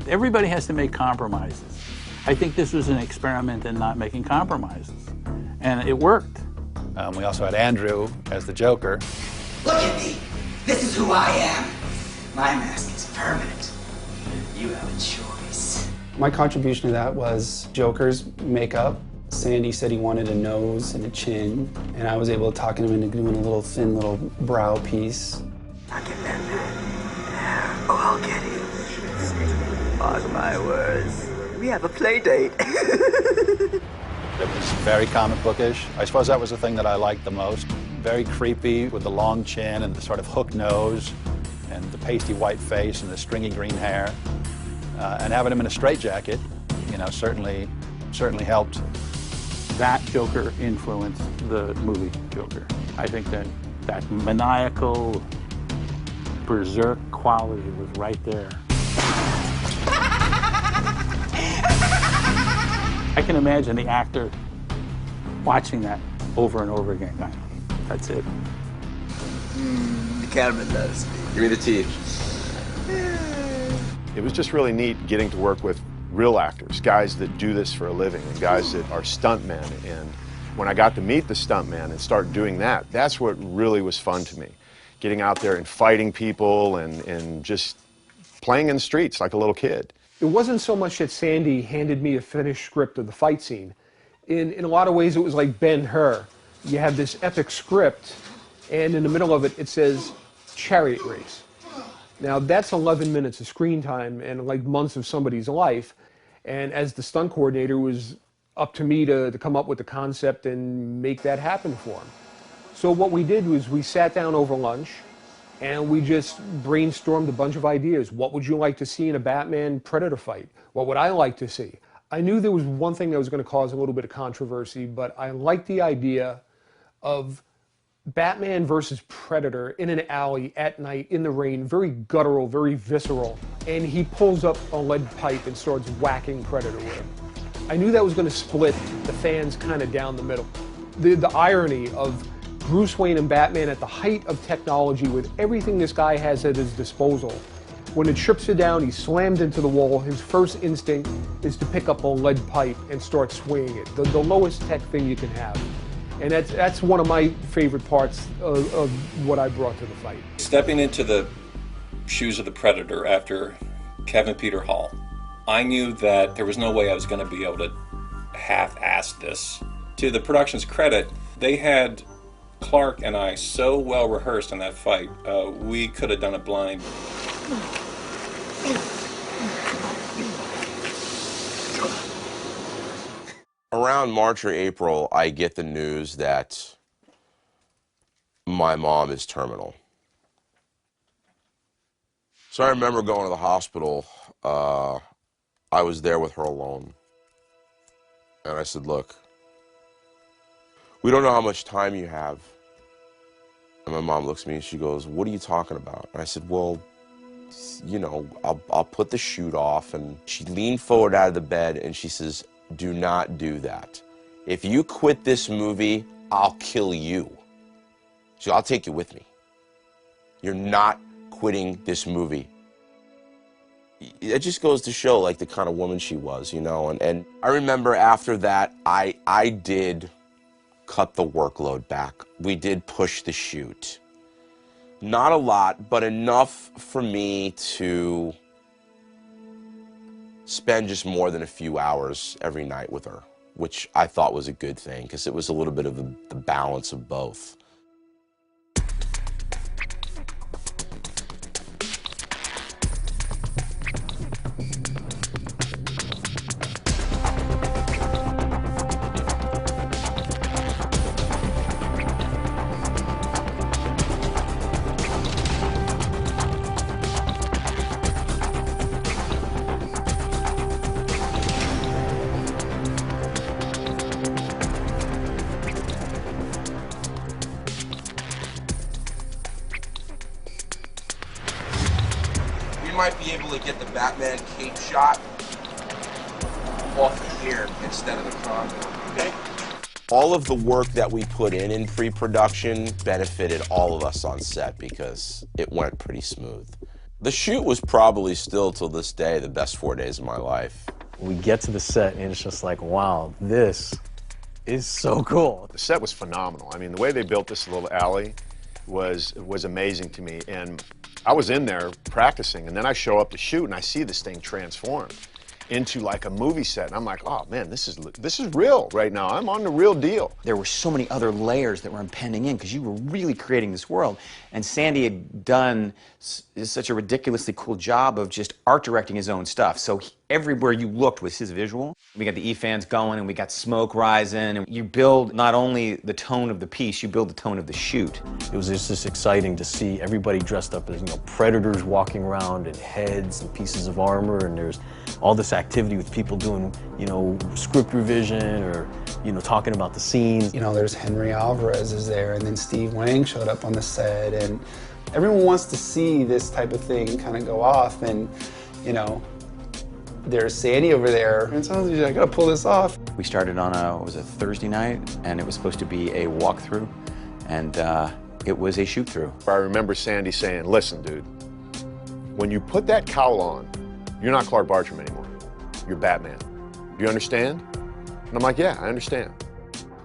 [SPEAKER 9] Everybody has to make compromises. I think this was an experiment in not making compromises, and it worked.
[SPEAKER 16] We also had Andrew as the Joker.
[SPEAKER 21] Look at me. This is who I am. My mask is permanent. You have a choice.
[SPEAKER 19] My contribution to that was Joker's makeup. Sandy said he wanted a nose and a chin, and I was able to talk him into doing a little thin little brow piece.
[SPEAKER 21] I'll get Batman. Oh, I'll get him. Mark my words. We have a play date.
[SPEAKER 16] It was very comic bookish. I suppose that was the thing that I liked the most. Very creepy with the long chin and the sort of hook nose and the pasty white face and the stringy green hair. And having him in a straitjacket, you know, certainly helped.
[SPEAKER 9] That Joker influenced the movie Joker. I think that maniacal, berserk quality was right there. I can imagine the actor watching that over and over again. That's it.
[SPEAKER 21] The camera loves me.
[SPEAKER 11] Give me the teeth.
[SPEAKER 20] It was just really neat getting to work with real actors, guys that do this for a living, and guys that are stuntmen. And when I got to meet the stuntman and start doing that, that's what really was fun to me. Getting out there and fighting people and just playing in the streets like a little kid.
[SPEAKER 17] It wasn't so much that Sandy handed me a finished script of the fight scene. In a lot of ways, it was like Ben-Hur. You have this epic script, and in the middle of it, it says chariot race. Now, that's 11 minutes of screen time and like months of somebody's life. And as the stunt coordinator, it was up to me to come up with the concept and make that happen for him. So what we did was we sat down over lunch, and we just brainstormed a bunch of ideas. What would you like to see in a Batman Predator fight? What would I like to see? I knew there was one thing that was going to cause a little bit of controversy, but I liked the idea of Batman versus Predator in an alley at night in the rain, very guttural, very visceral, and he pulls up a lead pipe and starts whacking Predator with it. I knew that was going to split the fans kind of down the middle. The irony of Bruce Wayne and Batman at the height of technology with everything this guy has at his disposal. When it strips it down, he's slammed into the wall. His first instinct is to pick up a lead pipe and start swinging it. The lowest tech thing you can have. And that's one of my favorite parts of what I brought to the fight.
[SPEAKER 7] Stepping into the shoes of the Predator after Kevin Peter Hall, I knew that there was no way I was going to be able to half-ass this. To the production's credit, they had Clark and I so well rehearsed in that fight, we could have done it blind.
[SPEAKER 4] Around March or April, I get the news that my mom is terminal. So I remember going to the hospital. I was there with her alone. And I said, look, we don't know how much time you have. And my mom looks at me and she goes, what are you talking about? And I said, well, you know, I'll put the chute off. And she leaned forward out of the bed and she says, do not do that. If you quit this movie, I'll kill you. So I'll take you with me. You're not quitting this movie. It just goes to show like the kind of woman she was, you know. And I remember after that, I did cut the workload back. We did push the chute. Not a lot, but enough for me to spend just more than a few hours every night with her, which I thought was a good thing because it was a little bit of the balance of both. Might be able to get the Batman cape shot off of here instead of the condo, okay? All of the work that we put in pre-production benefited all of us on set because it went pretty smooth. The shoot was probably still, till this day, the best 4 days of my life.
[SPEAKER 10] We get to the set and it's just like, wow, this is so cool.
[SPEAKER 20] The set was phenomenal. I mean, the way they built this little alley was amazing to me. And I was in there practicing, and then I show up to shoot, and I see this thing transformed into like a movie set, and I'm like, oh man, this is real right now. I'm on the real deal.
[SPEAKER 18] There were so many other layers that were impending in because you were really creating this world, and Sandy had done such a ridiculously cool job of just art directing his own stuff. So everywhere you looked was his visual. We got the E-fans going, and we got smoke rising, and you build not only the tone of the piece, you build the tone of the shoot.
[SPEAKER 10] It was just exciting to see everybody dressed up as, you know, predators walking around in heads and pieces of armor, and there's all this activity with people doing, you know, script revision or, you know, talking about the scenes.
[SPEAKER 19] You know, there's Henry Alvarez is there, and then Steve Wang showed up on the set, and everyone wants to see this type of thing kind of go off, and, you know, there's Sandy over there, and so I gotta pull this off.
[SPEAKER 18] We started on what was it, Thursday night, and it was supposed to be a walkthrough, and it was a shoot-through.
[SPEAKER 20] I remember Sandy saying, listen, dude, when you put that cowl on, you're not Clark Bartram anymore. You're Batman. You understand? And I'm like, yeah, I understand.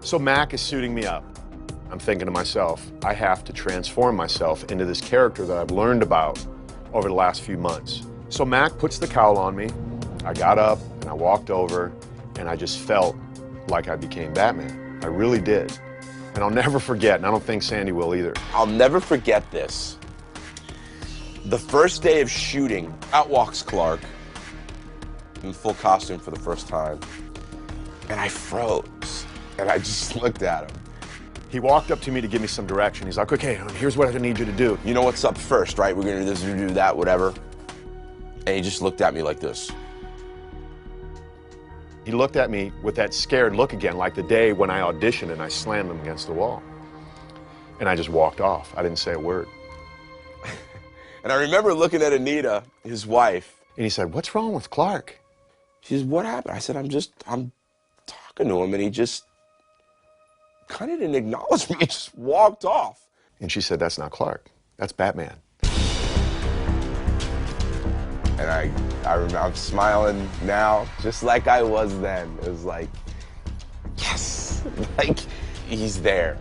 [SPEAKER 20] So Mac is suiting me up. I'm thinking to myself, I have to transform myself into this character that I've learned about over the last few months. So Mac puts the cowl on me, I got up and I walked over and I just felt like I became Batman. I really did. And I'll never forget, and I don't think Sandy will either.
[SPEAKER 4] I'll never forget this. The first day of shooting, out walks Clark in full costume for the first time. And I froze. And I just looked at him.
[SPEAKER 20] He walked up to me to give me some direction. He's like, okay, here's what I need you to do.
[SPEAKER 4] You know what's up first, right? We're gonna do this, we're gonna do that, whatever. And he just looked at me like this.
[SPEAKER 20] He looked at me with that scared look again, like the day when I auditioned and I slammed him against the wall. And I just walked off. I didn't say a word.
[SPEAKER 4] And I remember looking at Anita, his wife.
[SPEAKER 20] And he said, what's wrong with Clark?
[SPEAKER 4] She says, what happened? I said, I'm talking to him, and he just kind of didn't acknowledge me. He just walked off.
[SPEAKER 20] And she said, that's not Clark. That's Batman.
[SPEAKER 4] And I remember, I'm smiling now, just like I was then. It was like, yes, like he's there.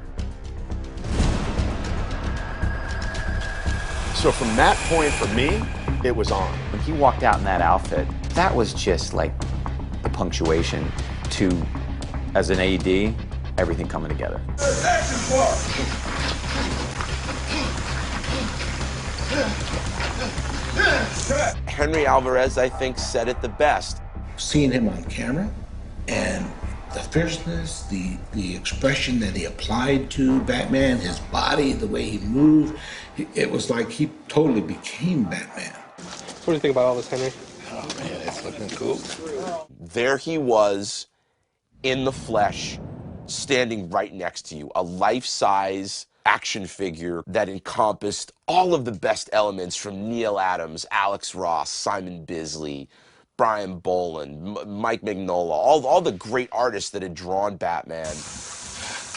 [SPEAKER 20] So from that point for me, it was on.
[SPEAKER 18] When he walked out in that outfit, that was just like the punctuation to, as an AD, everything coming together.
[SPEAKER 4] Henry Alvarez, I think, said it the best.
[SPEAKER 14] Seeing him on camera and the fierceness, the expression that he applied to Batman, his body, the way he moved, it was like he totally became Batman.
[SPEAKER 17] What do you think about all this, Henry?
[SPEAKER 14] Oh man, it's looking cool.
[SPEAKER 4] There he was in the flesh, standing right next to you, a life-size action figure that encompassed all of the best elements from Neil Adams, Alex Ross, Simon Bisley, Brian Boland, Mike Mignola, all the great artists that had drawn Batman.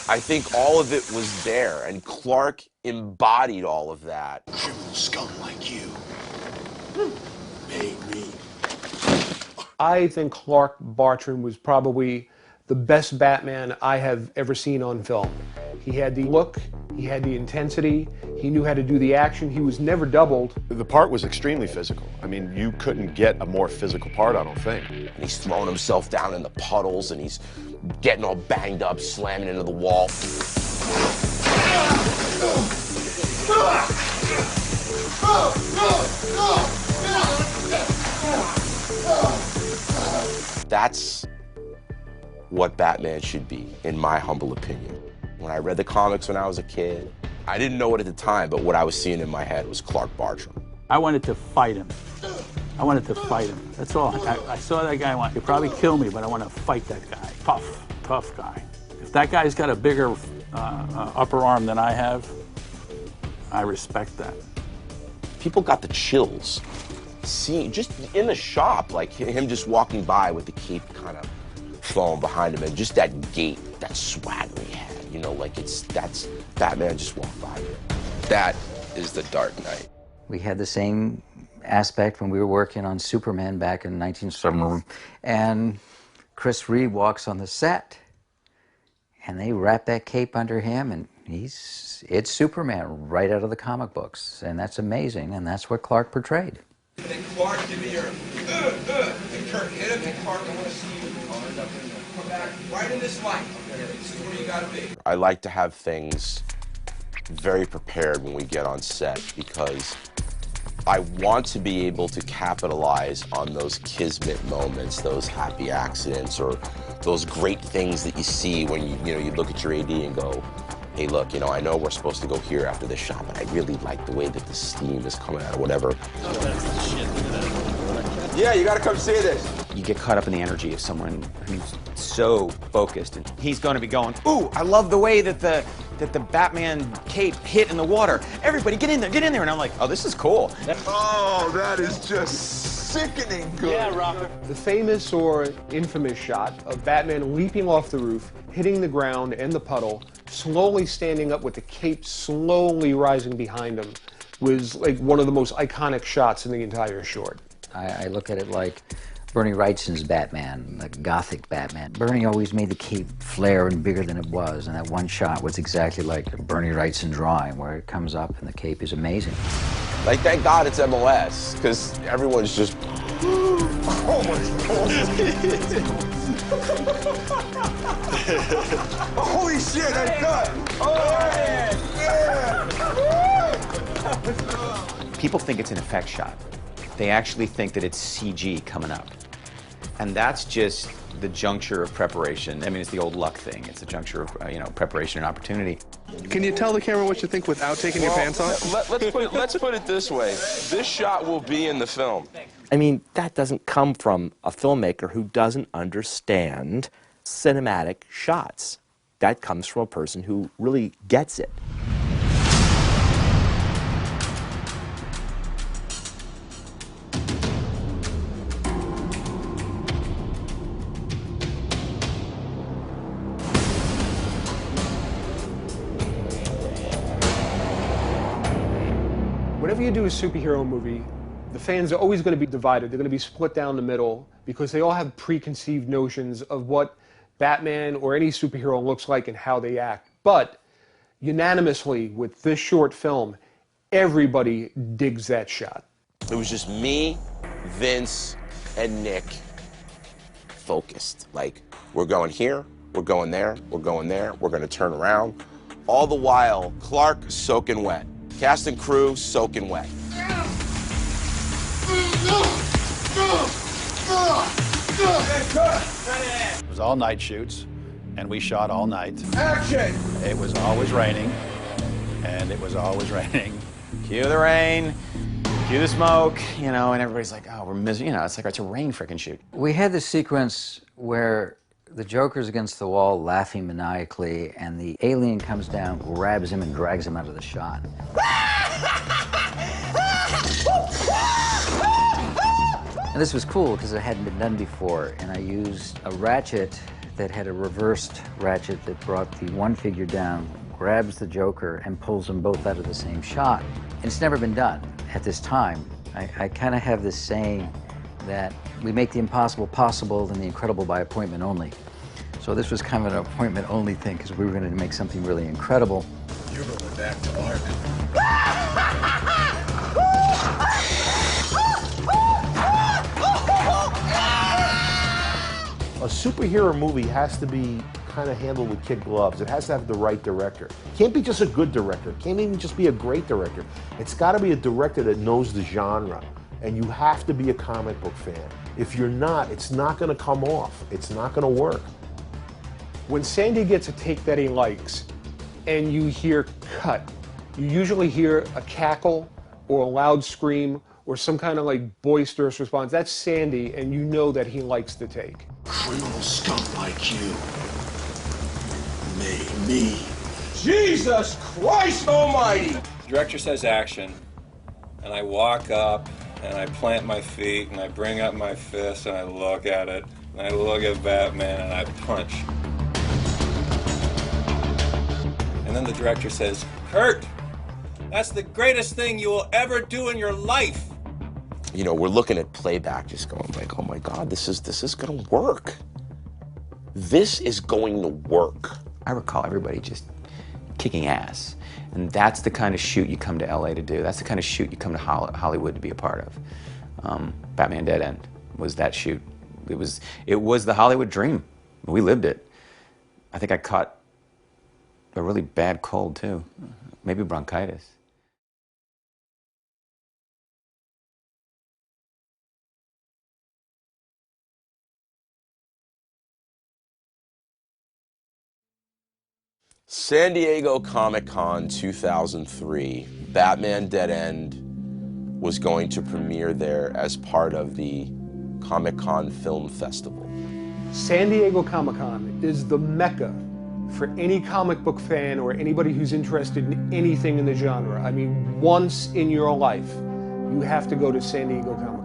[SPEAKER 4] I think all of it was there, and Clark embodied all of that.
[SPEAKER 14] Criminal scum like you made me.
[SPEAKER 17] I think Clark Bartram was probably the best Batman I have ever seen on film. He had the look, he had the intensity, he knew how to do the action, he was never doubled.
[SPEAKER 20] The part was extremely physical. I mean, you couldn't get a more physical part, I don't think.
[SPEAKER 4] And he's throwing himself down in the puddles, and he's getting all banged up, slamming into the wall. That's what Batman should be, in my humble opinion. When I read the comics when I was a kid, I didn't know it at the time, but what I was seeing in my head was Clark Bartram.
[SPEAKER 9] I wanted to fight him. I wanted to fight him. That's all. I saw that guy, he'd probably kill me, but I want to fight that guy. Tough guy. If that guy's got a bigger upper arm than I have, I respect that.
[SPEAKER 4] People got the chills. Seeing, just in the shop, like him just walking by with the cape kind of flowing behind him, and just that gait, that swagger he had, you know, like that's Batman just walked by here. That is the Dark Knight.
[SPEAKER 6] We had the same aspect when we were working on Superman back in 1970, and Chris Reeve walks on the set, and they wrap that cape under him, and it's Superman right out of the comic books, and that's amazing, and that's what Clark portrayed.
[SPEAKER 11] And then Clark, give me your, and Kirk, hit him, and Clark, I want to see you come back right in this light. This is where you gotta be.
[SPEAKER 4] I like to have things very prepared when we get on set, because I want to be able to capitalize on those kismet moments, those happy accidents, or those great things that you see when you look at your AD and go, hey, look, I know we're supposed to go here after this shot, but I really like the way that the steam is coming out or whatever. Yeah, you gotta come see this.
[SPEAKER 18] You get caught up in the energy of someone who's so focused, and he's going to be going, ooh, I love the way that the Batman cape hit in the water. Everybody get in there, and I'm like, oh, this is cool.
[SPEAKER 11] Oh, that is just sickening good.
[SPEAKER 17] Yeah, Rocker. The famous or infamous shot of Batman leaping off the roof, hitting the ground and the puddle, slowly standing up with the cape slowly rising behind him, was like one of the most iconic shots in the entire short.
[SPEAKER 6] I look at it like Bernie Wrightson's Batman, the Gothic Batman. Bernie always made the cape flare and bigger than it was, and that one shot was exactly like a Bernie Wrightson drawing, where it comes up and the cape is amazing.
[SPEAKER 4] Like, thank God it's MOS, because everyone's just
[SPEAKER 11] Oh my holy shit, I cut!
[SPEAKER 18] People think it's an effect shot. They actually think that it's CG coming up. And that's just the juncture of preparation. I mean, it's the old luck thing. It's a juncture of, preparation and opportunity.
[SPEAKER 15] Can you tell the camera what you think without taking your pants off?
[SPEAKER 11] Let's put it this way. This shot will be in the film.
[SPEAKER 12] I mean, that doesn't come from a filmmaker who doesn't understand cinematic shots. That comes from a person who really gets it.
[SPEAKER 17] Whenever you do a superhero movie, the fans are always going to be divided. They're going to be split down the middle because they all have preconceived notions of what Batman or any superhero looks like and how they act. But unanimously, with this short film, everybody digs that shot.
[SPEAKER 4] It was just me, Vince, and Nick focused. Like, we're going here, we're going there, we're going there, we're going to turn around. All the while, Clark soaking wet. Cast and crew soaking wet.
[SPEAKER 16] It was all night shoots, and we shot all night.
[SPEAKER 11] Action!
[SPEAKER 16] It was always raining, and it was always raining.
[SPEAKER 18] Cue the rain, cue the smoke, and everybody's like, oh, we're miserable. It's like, it's a rain frickin' shoot.
[SPEAKER 6] We had this sequence where the Joker's against the wall laughing maniacally, and the alien comes down, grabs him, and drags him out of the shot. And this was cool because it hadn't been done before, and I used a ratchet that had a reversed ratchet that brought the one figure down, grabs the Joker, and pulls them both out of the same shot. And it's never been done at this time. I kind of have this saying that we make the impossible possible and the incredible by appointment only. So this was kind of an appointment only thing because we were going to make something really incredible.
[SPEAKER 11] You're going back to art.
[SPEAKER 8] A superhero movie has to be kind of handled with kid gloves. It has to have the right director. It can't be just a good director. It can't even just be a great director. It's got to be a director that knows the genre. And you have to be a comic book fan. If you're not, it's not going to come off. It's not going to work.
[SPEAKER 17] When Sandy gets a take that he likes and you hear cut, you usually hear a cackle or a loud scream or some kind of like boisterous response. That's Sandy, and you know that he likes the take.
[SPEAKER 11] Criminal skunk like you made me. Jesus Christ almighty!
[SPEAKER 7] Director says action, and I walk up and I plant my feet and I bring up my fist and I look at it and I look at Batman and I punch. And then the director says, Kurt, that's the greatest thing you will ever do in your life.
[SPEAKER 4] We're looking at playback just going like, oh my God, this is gonna work. This is going to work.
[SPEAKER 18] I recall everybody just kicking ass. And that's the kind of shoot you come to LA to do. That's the kind of shoot you come to Hollywood to be a part of. Batman Dead End was that shoot. It was the Hollywood dream. We lived it. I think I caught a really bad cold too. Maybe bronchitis.
[SPEAKER 4] San Diego Comic-Con 2003, Batman Dead End was going to premiere there as part of the Comic-Con Film Festival.
[SPEAKER 17] San Diego Comic-Con is the mecca for any comic book fan or anybody who's interested in anything in the genre. I mean, once in your life, you have to go to San Diego Comic-Con.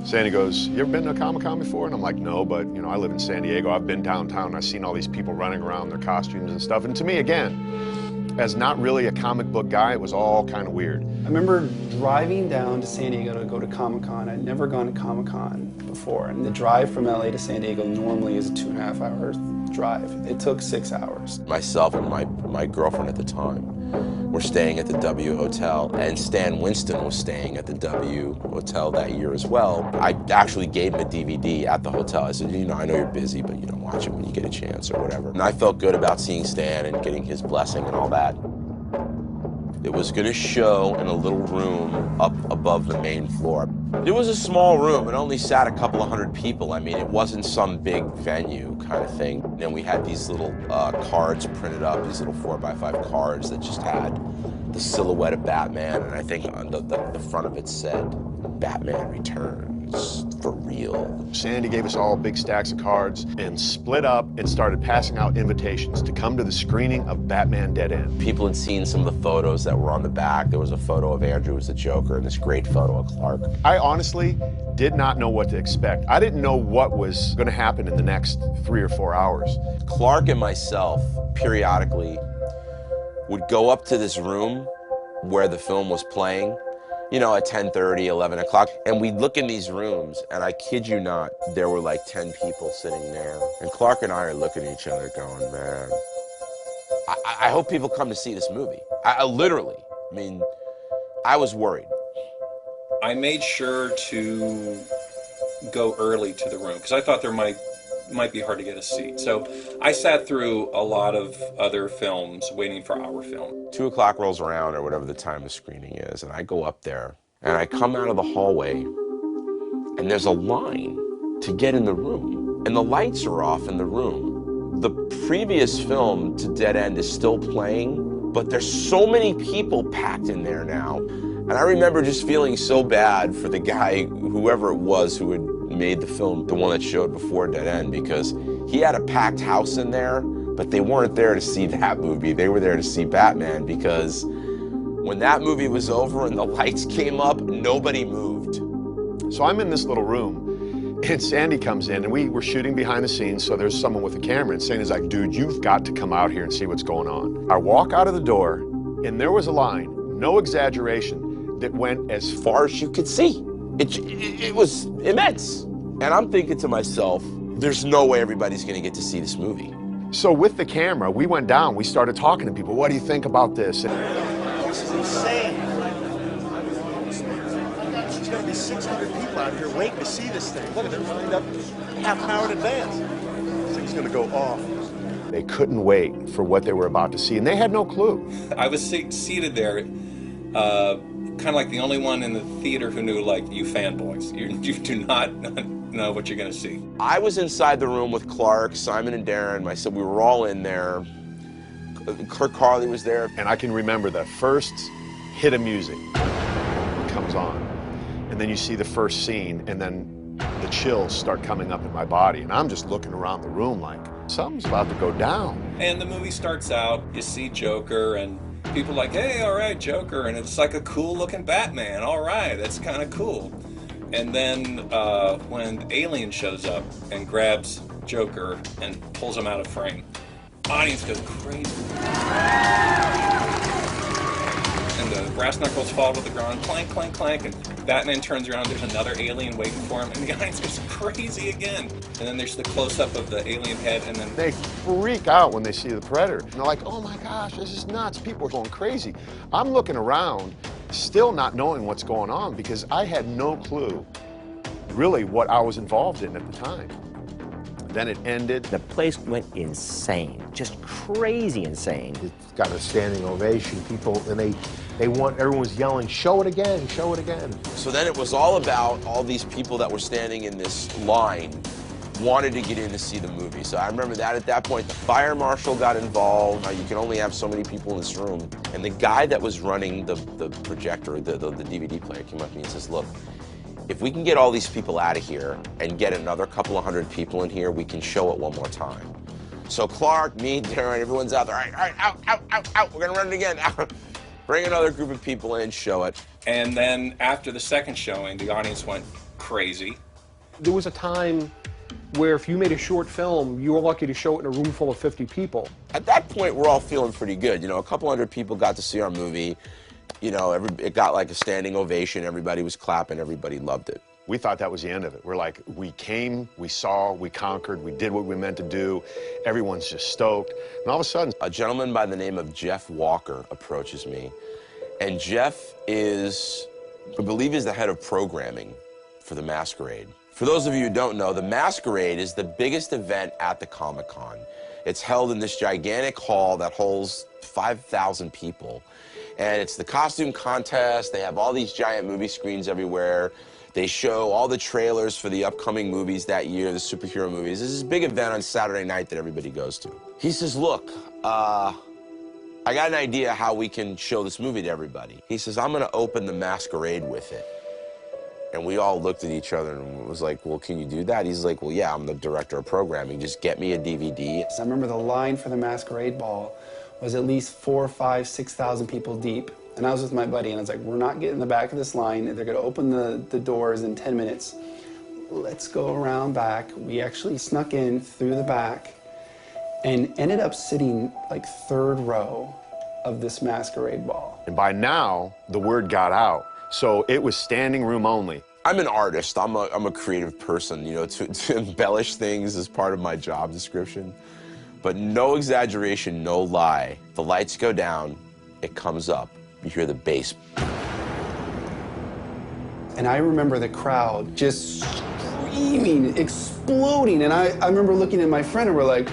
[SPEAKER 20] Sandy goes, you ever been to a Comic-Con before? And I'm like, no, but I live in San Diego. I've been downtown. I've seen all these people running around, their costumes and stuff. And to me, again, as not really a comic book guy, it was all kind of weird.
[SPEAKER 19] I remember driving down to San Diego to go to Comic-Con. I'd never gone to Comic-Con before. And the drive from LA to San Diego normally is a 2.5-hour drive. It took 6 hours.
[SPEAKER 4] Myself and my girlfriend at the time were staying at the W Hotel, and Stan Winston was staying at the W Hotel that year as well. I actually gave him a DVD at the hotel. I said, you know, I know you're busy, but, you know, watch it when you get a chance or whatever. And I felt good about seeing Stan and getting his blessing and all that. It was going to show in a little room up above the main floor. It was a small room. It only sat a couple of hundred people. I mean, it wasn't some big venue kind of thing. And we had these little cards printed up, these little 4x5 cards that just had the silhouette of Batman. And I think on the front of it said, Batman Returns, for real.
[SPEAKER 20] Sandy gave us all big stacks of cards and split up and started passing out invitations to come to the screening of Batman Dead End.
[SPEAKER 4] People had seen some of the photos that were on the back. There was a photo of Andrew as the Joker and this great photo of Clark.
[SPEAKER 20] I honestly did not know what to expect. I didn't know what was going to happen in the next 3 or 4 hours.
[SPEAKER 4] Clark and myself periodically would go up to this room where the film was playing, you know, at 10:30, 11 o'clock, and we'd look in these rooms, and I kid you not, there were like 10 people sitting there. And Clark and I are looking at each other going, man, I hope people come to see this movie. I literally, I mean, I was worried.
[SPEAKER 7] I made sure to go early to the room, because I thought there might be hard to get a seat. So I sat through a lot of other films waiting for our film.
[SPEAKER 4] 2 o'clock rolls around, or whatever the time of screening is, and I go up there, and I come out of the hallway, and there's a line to get in the room, and the lights are off in the room. The previous film to Dead End is still playing, but there's so many people packed in there now. And I remember just feeling so bad for the guy, whoever it was who had made the film, the one that showed before Dead End, because he had a packed house in there, but they weren't there to see that movie. They were there to see Batman, because when that movie was over and the lights came up, nobody moved.
[SPEAKER 20] So I'm in this little room, and Sandy comes in, and we were shooting behind the scenes, so there's someone with a camera, and Sandy's like, dude, you've got to come out here and see what's going on. I walk out of the door, and there was a line, no exaggeration, that went as far as you could see.
[SPEAKER 4] It was immense. And I'm thinking to myself, there's no way everybody's gonna get to see this movie.
[SPEAKER 20] So with the camera, we went down, we started talking to people. What do you think about this?
[SPEAKER 5] This is insane. There's gonna be 600 people out here waiting to see this thing. Look, they're lined up half an hour in advance. This thing's gonna go off.
[SPEAKER 20] They couldn't wait for what they were about to see, and they had no clue.
[SPEAKER 7] I was seated there, kind of like the only one in the theater who knew, like, you fanboys. You do not know what you're going to see.
[SPEAKER 4] I was inside the room with Clark, Simon and Darren, myself. We were all in there. Kirk Carley was there.
[SPEAKER 20] And I can remember the first hit of music comes on. And then you see the first scene, and then the chills start coming up in my body. And I'm just looking around the room like, something's about to go down.
[SPEAKER 7] And the movie starts out, you see Joker, and people are like, hey, all right, Joker, and it's like a cool-looking Batman. All right, that's kind of cool. And then when Alien shows up and grabs Joker and pulls him out of frame, audience goes crazy. And the brass knuckles fall to the ground, clank, clank, clank, and Batman turns around, there's another alien waiting for him, and the audience goes crazy again. And then there's the close-up of the alien head, and then...
[SPEAKER 20] They freak out when they see the Predator. And they're like, oh my gosh, this is nuts. People are going crazy. I'm looking around, still not knowing what's going on, because I had no clue, really, what I was involved in at the time. Then it ended.
[SPEAKER 12] The place went insane, just crazy insane.
[SPEAKER 8] It's got a standing ovation. People, and everyone was yelling, show it again, show it again.
[SPEAKER 4] So then it was all about all these people that were standing in this line wanted to get in to see the movie. So I remember that at that point, the fire marshal got involved. You can only have so many people in this room. And the guy that was running the projector, the DVD player, came up to me and says, look, if we can get all these people out of here and get another couple of hundred people in here, we can show it one more time. So Clark, me, Darren, everyone's out there. All right, out. We're gonna run it again. Bring another group of people in, show it.
[SPEAKER 7] And then after the second showing, the audience went crazy.
[SPEAKER 17] There was a time where if you made a short film, you were lucky to show it in a room full of 50 people.
[SPEAKER 4] At that point, we're all feeling pretty good. You know, a couple hundred people got to see our movie. You know, it got like a standing ovation. Everybody was clapping. Everybody loved it.
[SPEAKER 20] We thought that was the end of it. We're like, we came, we saw, we conquered, we did what we meant to do. Everyone's just stoked. And all of a sudden,
[SPEAKER 4] a gentleman by the name of Jeff Walker approaches me. And Jeff is, I believe, is the head of programming for the Masquerade. For those of you who don't know, the Masquerade is the biggest event at the Comic-Con. It's held in this gigantic hall that holds 5,000 people. And it's the costume contest. They have all these giant movie screens everywhere. They show all the trailers for the upcoming movies that year, the superhero movies. This is a big event on Saturday night that everybody goes to. He says, look, I got an idea how we can show this movie to everybody. He says, I'm gonna open the Masquerade with it. And we all looked at each other and was like, well, can you do that? He's like, well, yeah, I'm the director of programming. Just get me a DVD.
[SPEAKER 19] I remember the line for the Masquerade Ball was at least 4,000, 5,000, 6,000 people deep. And I was with my buddy, and I was like, we're not getting in the back of this line. They're going to open the doors in 10 minutes. Let's go around back. We actually snuck in through the back and ended up sitting like third row of this Masquerade Ball.
[SPEAKER 20] and by now, the word got out. So it was standing room only.
[SPEAKER 4] I'm an artist. I'm a creative person. You know, to embellish things is part of my job description. But no exaggeration, no lie. The lights go down, it comes up. You hear the bass.
[SPEAKER 19] And I remember the crowd just screaming, exploding. And I remember looking at my friend and we're like,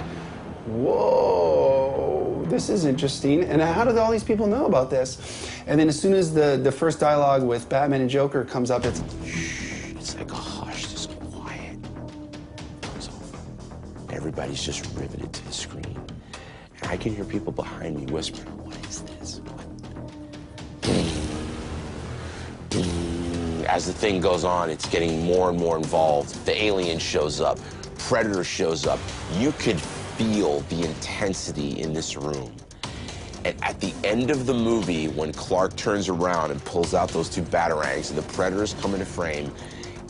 [SPEAKER 19] whoa, this is interesting. And how did all these people know about this? And then as soon as the first dialogue with Batman and Joker comes up, it's shh.
[SPEAKER 4] It's like a hush, just quiet. It's over. Everybody's just riveted to the screen. And I can hear people behind me whispering, what is this? As the thing goes on, it's getting more and more involved. The alien shows up. Predator shows up. You could feel the intensity in this room. And at the end of the movie, when Clark turns around and pulls out those two batarangs and the Predators come into frame,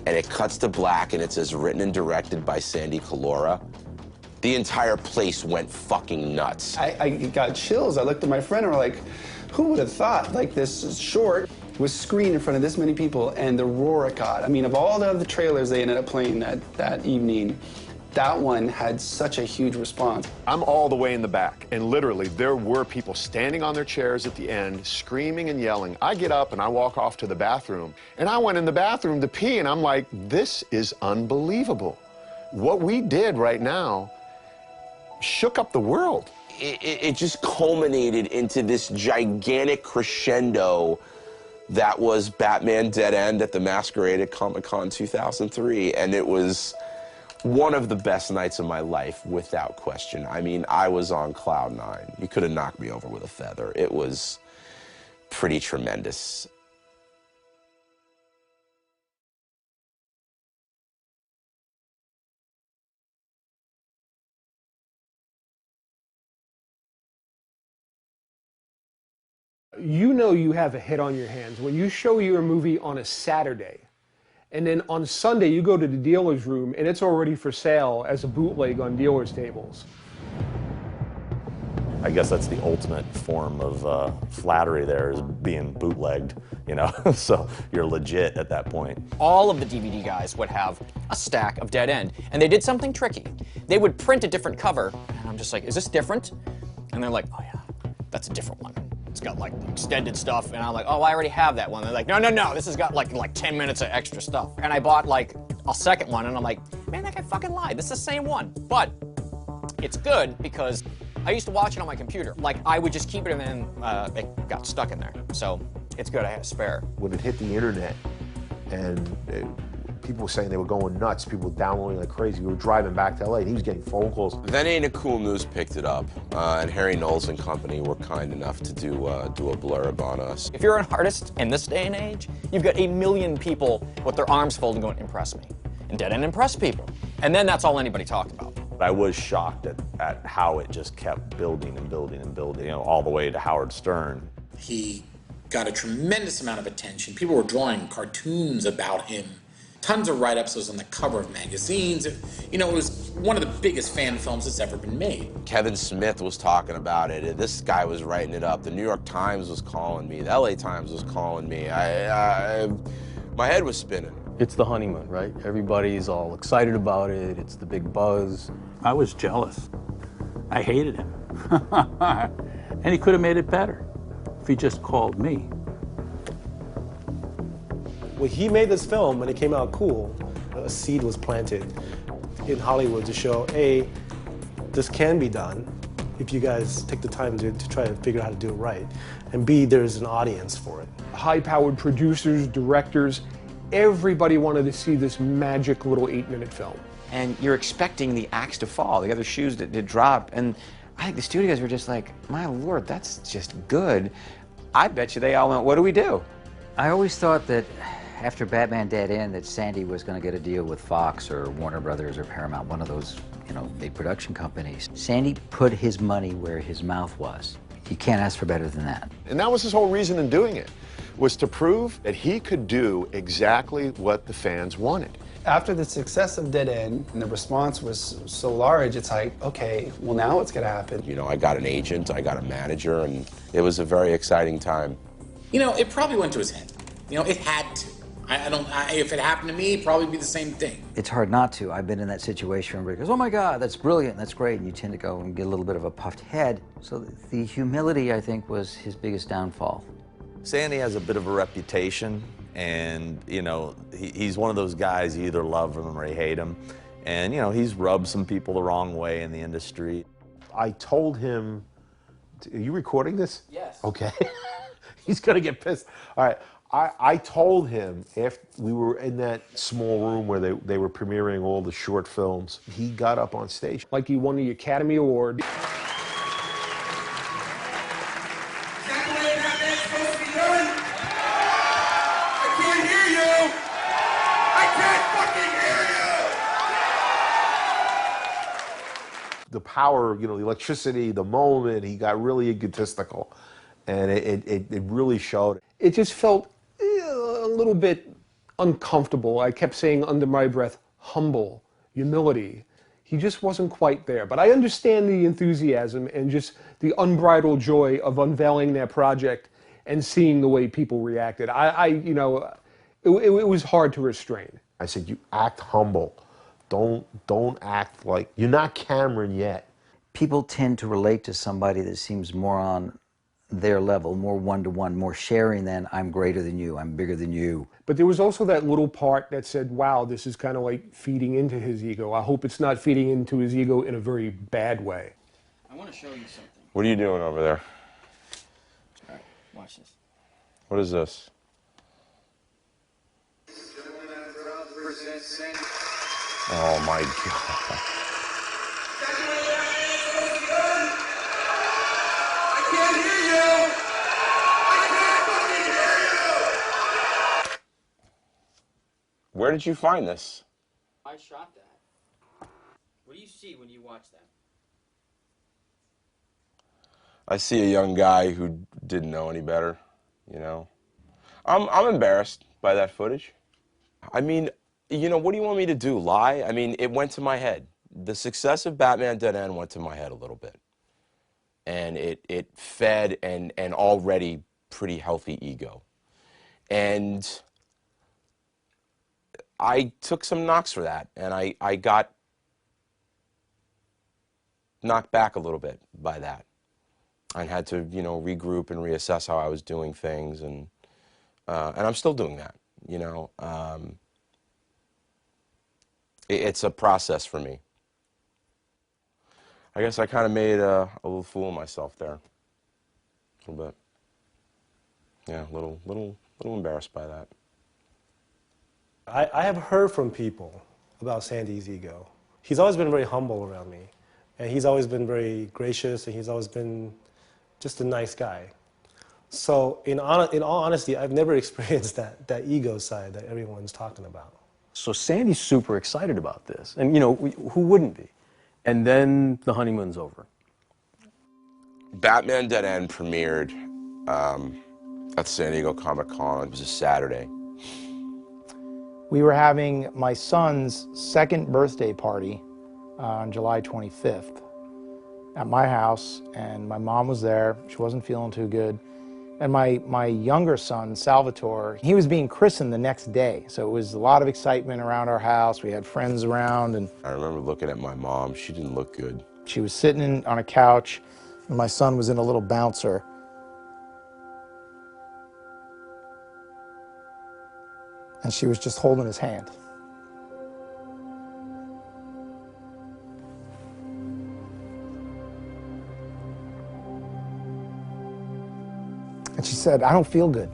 [SPEAKER 4] and it cuts to black and it says written and directed by Sandy Calora, the entire place went fucking nuts.
[SPEAKER 19] I got chills. I looked at my friend and we're like, who would have thought like this short was screened in front of this many people, and the roar it got. I mean, of all the other trailers they ended up playing that evening, that one had such a huge response.
[SPEAKER 20] I'm all the way in the back, and literally there were people standing on their chairs at the end, screaming and yelling. I get up and I walk off to the bathroom, and I went in the bathroom to pee, and I'm like, this is unbelievable. What we did right now shook up the world.
[SPEAKER 4] It just culminated into this gigantic crescendo that was Batman Dead End at the Masquerade at Comic-Con 2003, and it was one of the best nights of my life, without question. I mean, I was on cloud nine. You could have knocked me over with a feather. It was pretty tremendous.
[SPEAKER 17] You know you have a hit on your hands when you show your movie on a Saturday, and then on Sunday you go to the dealer's room and it's already for sale as a bootleg on dealers' tables.
[SPEAKER 1] I guess that's the ultimate form of flattery there, is being bootlegged, you know, so you're legit at that point.
[SPEAKER 3] All of the DVD guys would have a stack of Dead End, and they did something tricky. They would print a different cover, and I'm just like, is this different? And they're like, oh yeah, that's a different one. It's got like extended stuff, and I'm like, oh, I already have that one. They're like, no, this has got like 10 minutes of extra stuff. And I bought like a second one, and I'm like, man, that guy fucking lied. This is the same one. But it's good because I used to watch it on my computer. Like, I would just keep it, and then it got stuck in there. So it's good I have a spare.
[SPEAKER 8] When it hit the internet, and people were saying they were going nuts, people were downloading like crazy. We were driving back to LA, and he was getting phone calls.
[SPEAKER 4] Then Ain't It Cool News picked it up, and Harry Knowles and company were kind enough to do a blurb on us.
[SPEAKER 3] If you're an artist in this day and age, you've got 1 million people with their arms folded going, impress me. And Dead End impressed people. And then that's all anybody talked about.
[SPEAKER 1] I was shocked at how it just kept building and building and building, you know, all the way to Howard Stern.
[SPEAKER 22] He got a tremendous amount of attention. People were drawing cartoons about him. Tons of write-ups. It was on the cover of magazines. You know, it was one of the biggest fan films that's ever been made.
[SPEAKER 4] Kevin Smith was talking about it. This guy was writing it up. The New York Times was calling me. The LA Times was calling me. My head was spinning.
[SPEAKER 10] It's the honeymoon, right? Everybody's all excited about it. It's the big buzz.
[SPEAKER 9] I was jealous. I hated him. And he could have made it better if he just called me.
[SPEAKER 2] When he made this film and it came out cool, a seed was planted in Hollywood to show, A, this can be done if you guys take the time to try to figure out how to do it right, and B, there's an audience for it.
[SPEAKER 17] High-powered producers, directors, everybody wanted to see this magic little 8-minute film.
[SPEAKER 18] And you're expecting the axe to fall, the other shoes to drop, and I think the studios were just like, my Lord, that's just good. I bet you they all went, what do we do?
[SPEAKER 6] I always thought that after Batman Dead End that Sandy was going to get a deal with Fox or Warner Brothers or Paramount, one of those, you know, big production companies. Sandy put his money where his mouth was. You can't ask for better than that.
[SPEAKER 20] And that was his whole reason in doing it, was to prove that he could do exactly what the fans wanted.
[SPEAKER 19] After the success of Dead End and the response was so large, it's like, okay, well now what's gonna happen?
[SPEAKER 4] You know, I got an agent, I got a manager, and it was a very exciting time.
[SPEAKER 22] You know, it probably went to his head. You know, it had to. If it happened to me, it'd probably be the same thing.
[SPEAKER 6] It's hard not to. I've been in that situation where everybody goes, oh my God, that's brilliant, that's great, and you tend to go and get a little bit of a puffed head. So the humility, I think, was his biggest downfall.
[SPEAKER 1] Sandy has a bit of a reputation, and you know, he's one of those guys, you either love him or you hate him. And you know, he's rubbed some people the wrong way in the industry.
[SPEAKER 8] I told him, are you recording this?
[SPEAKER 22] Yes.
[SPEAKER 8] Okay. He's gonna get pissed. All right. I told him, after we were in that small room where they were premiering all the short films, he got up on stage.
[SPEAKER 17] Like he won the Academy Award.
[SPEAKER 8] The power, you know, the electricity, the moment, he got really egotistical. And it really showed.
[SPEAKER 17] It just felt a little bit uncomfortable. I kept saying under my breath, humble, humility. He just wasn't quite there. But I understand the enthusiasm and just the unbridled joy of unveiling that project and seeing the way people reacted. You know, it was hard to restrain.
[SPEAKER 8] I said, you act humble. Don't act like, you're not Cameron yet.
[SPEAKER 6] People tend to relate to somebody that seems more on their level, more one-to-one, more sharing than I'm greater than you, I'm bigger than you.
[SPEAKER 17] But there was also that little part that said, wow, this is kind of like feeding into his ego. I hope it's not feeding into his ego in a very bad way.
[SPEAKER 3] I want to show you something.
[SPEAKER 4] What are you doing over there?
[SPEAKER 3] All right, watch this.
[SPEAKER 4] What is this? Oh my God. Where did you find this?
[SPEAKER 3] I shot that. What do you see when you watch that?
[SPEAKER 4] I see a young guy who didn't know any better, you know. I'm embarrassed by that footage. I mean, you know, what do you want me to do, lie? I mean, it went to my head. The success of Batman Dead End went to my head a little bit. And it fed an already pretty healthy ego. And I took some knocks for that, and I got knocked back a little bit by that. I had to, you know, regroup and reassess how I was doing things, and I'm still doing that, you know. It's a process for me. I guess I kind of made a little fool of myself there, a little bit. Yeah, a little embarrassed by that.
[SPEAKER 2] I have heard from people about Sandy's ego. He's always been very humble around me, and he's always been very gracious, and he's always been just a nice guy. So in all honesty, I've never experienced that ego side that everyone's talking about.
[SPEAKER 10] So Sandy's super excited about this, and you know, who wouldn't be? And then the honeymoon's over.
[SPEAKER 4] Batman Dead End premiered at San Diego Comic-Con. It was a Saturday.
[SPEAKER 13] We were having my son's second birthday party on July 25th at my house, and my mom was there. She wasn't feeling too good. And my younger son, Salvatore, he was being christened the next day. So it was a lot of excitement around our house. We had friends around. And
[SPEAKER 4] I remember looking at my mom. She didn't look good.
[SPEAKER 13] She was sitting on a couch, and my son was in a little bouncer. And she was just holding his hand. And she said, I don't feel good.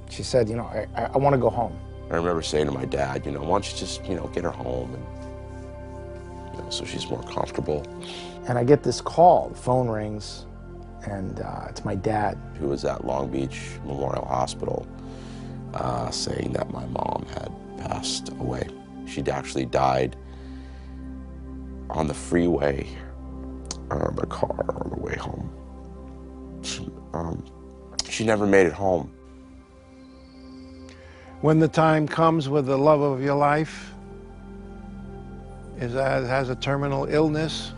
[SPEAKER 13] She said, you know, I want to go home.
[SPEAKER 4] I remember saying to my dad, you know, why don't you just, you know, get her home and, you know, so she's more comfortable.
[SPEAKER 13] And I get this call, the phone rings, and it's my dad.
[SPEAKER 4] Who was at Long Beach Memorial Hospital, saying that my mom had passed away. She'd actually died on the freeway, in the car on the way home. She never made it home.
[SPEAKER 14] When the time comes with the love of your life has a terminal illness,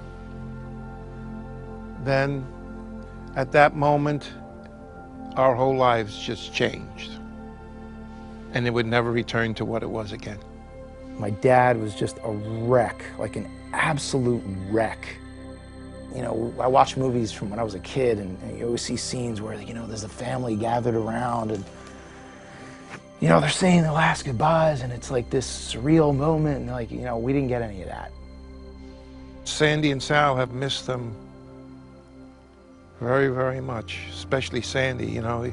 [SPEAKER 14] then at that moment, our whole lives just changed. And it would never return to what it was again.
[SPEAKER 13] My dad was just a wreck, like an absolute wreck. You know, I watch movies from when I was a kid, and you always see scenes where, you know, there's a family gathered around, and, you know, they're saying their last goodbyes, and it's like this surreal moment, and like, you know, we didn't get any of that.
[SPEAKER 14] Sandy and Sal have missed them very, very much, especially Sandy. You know,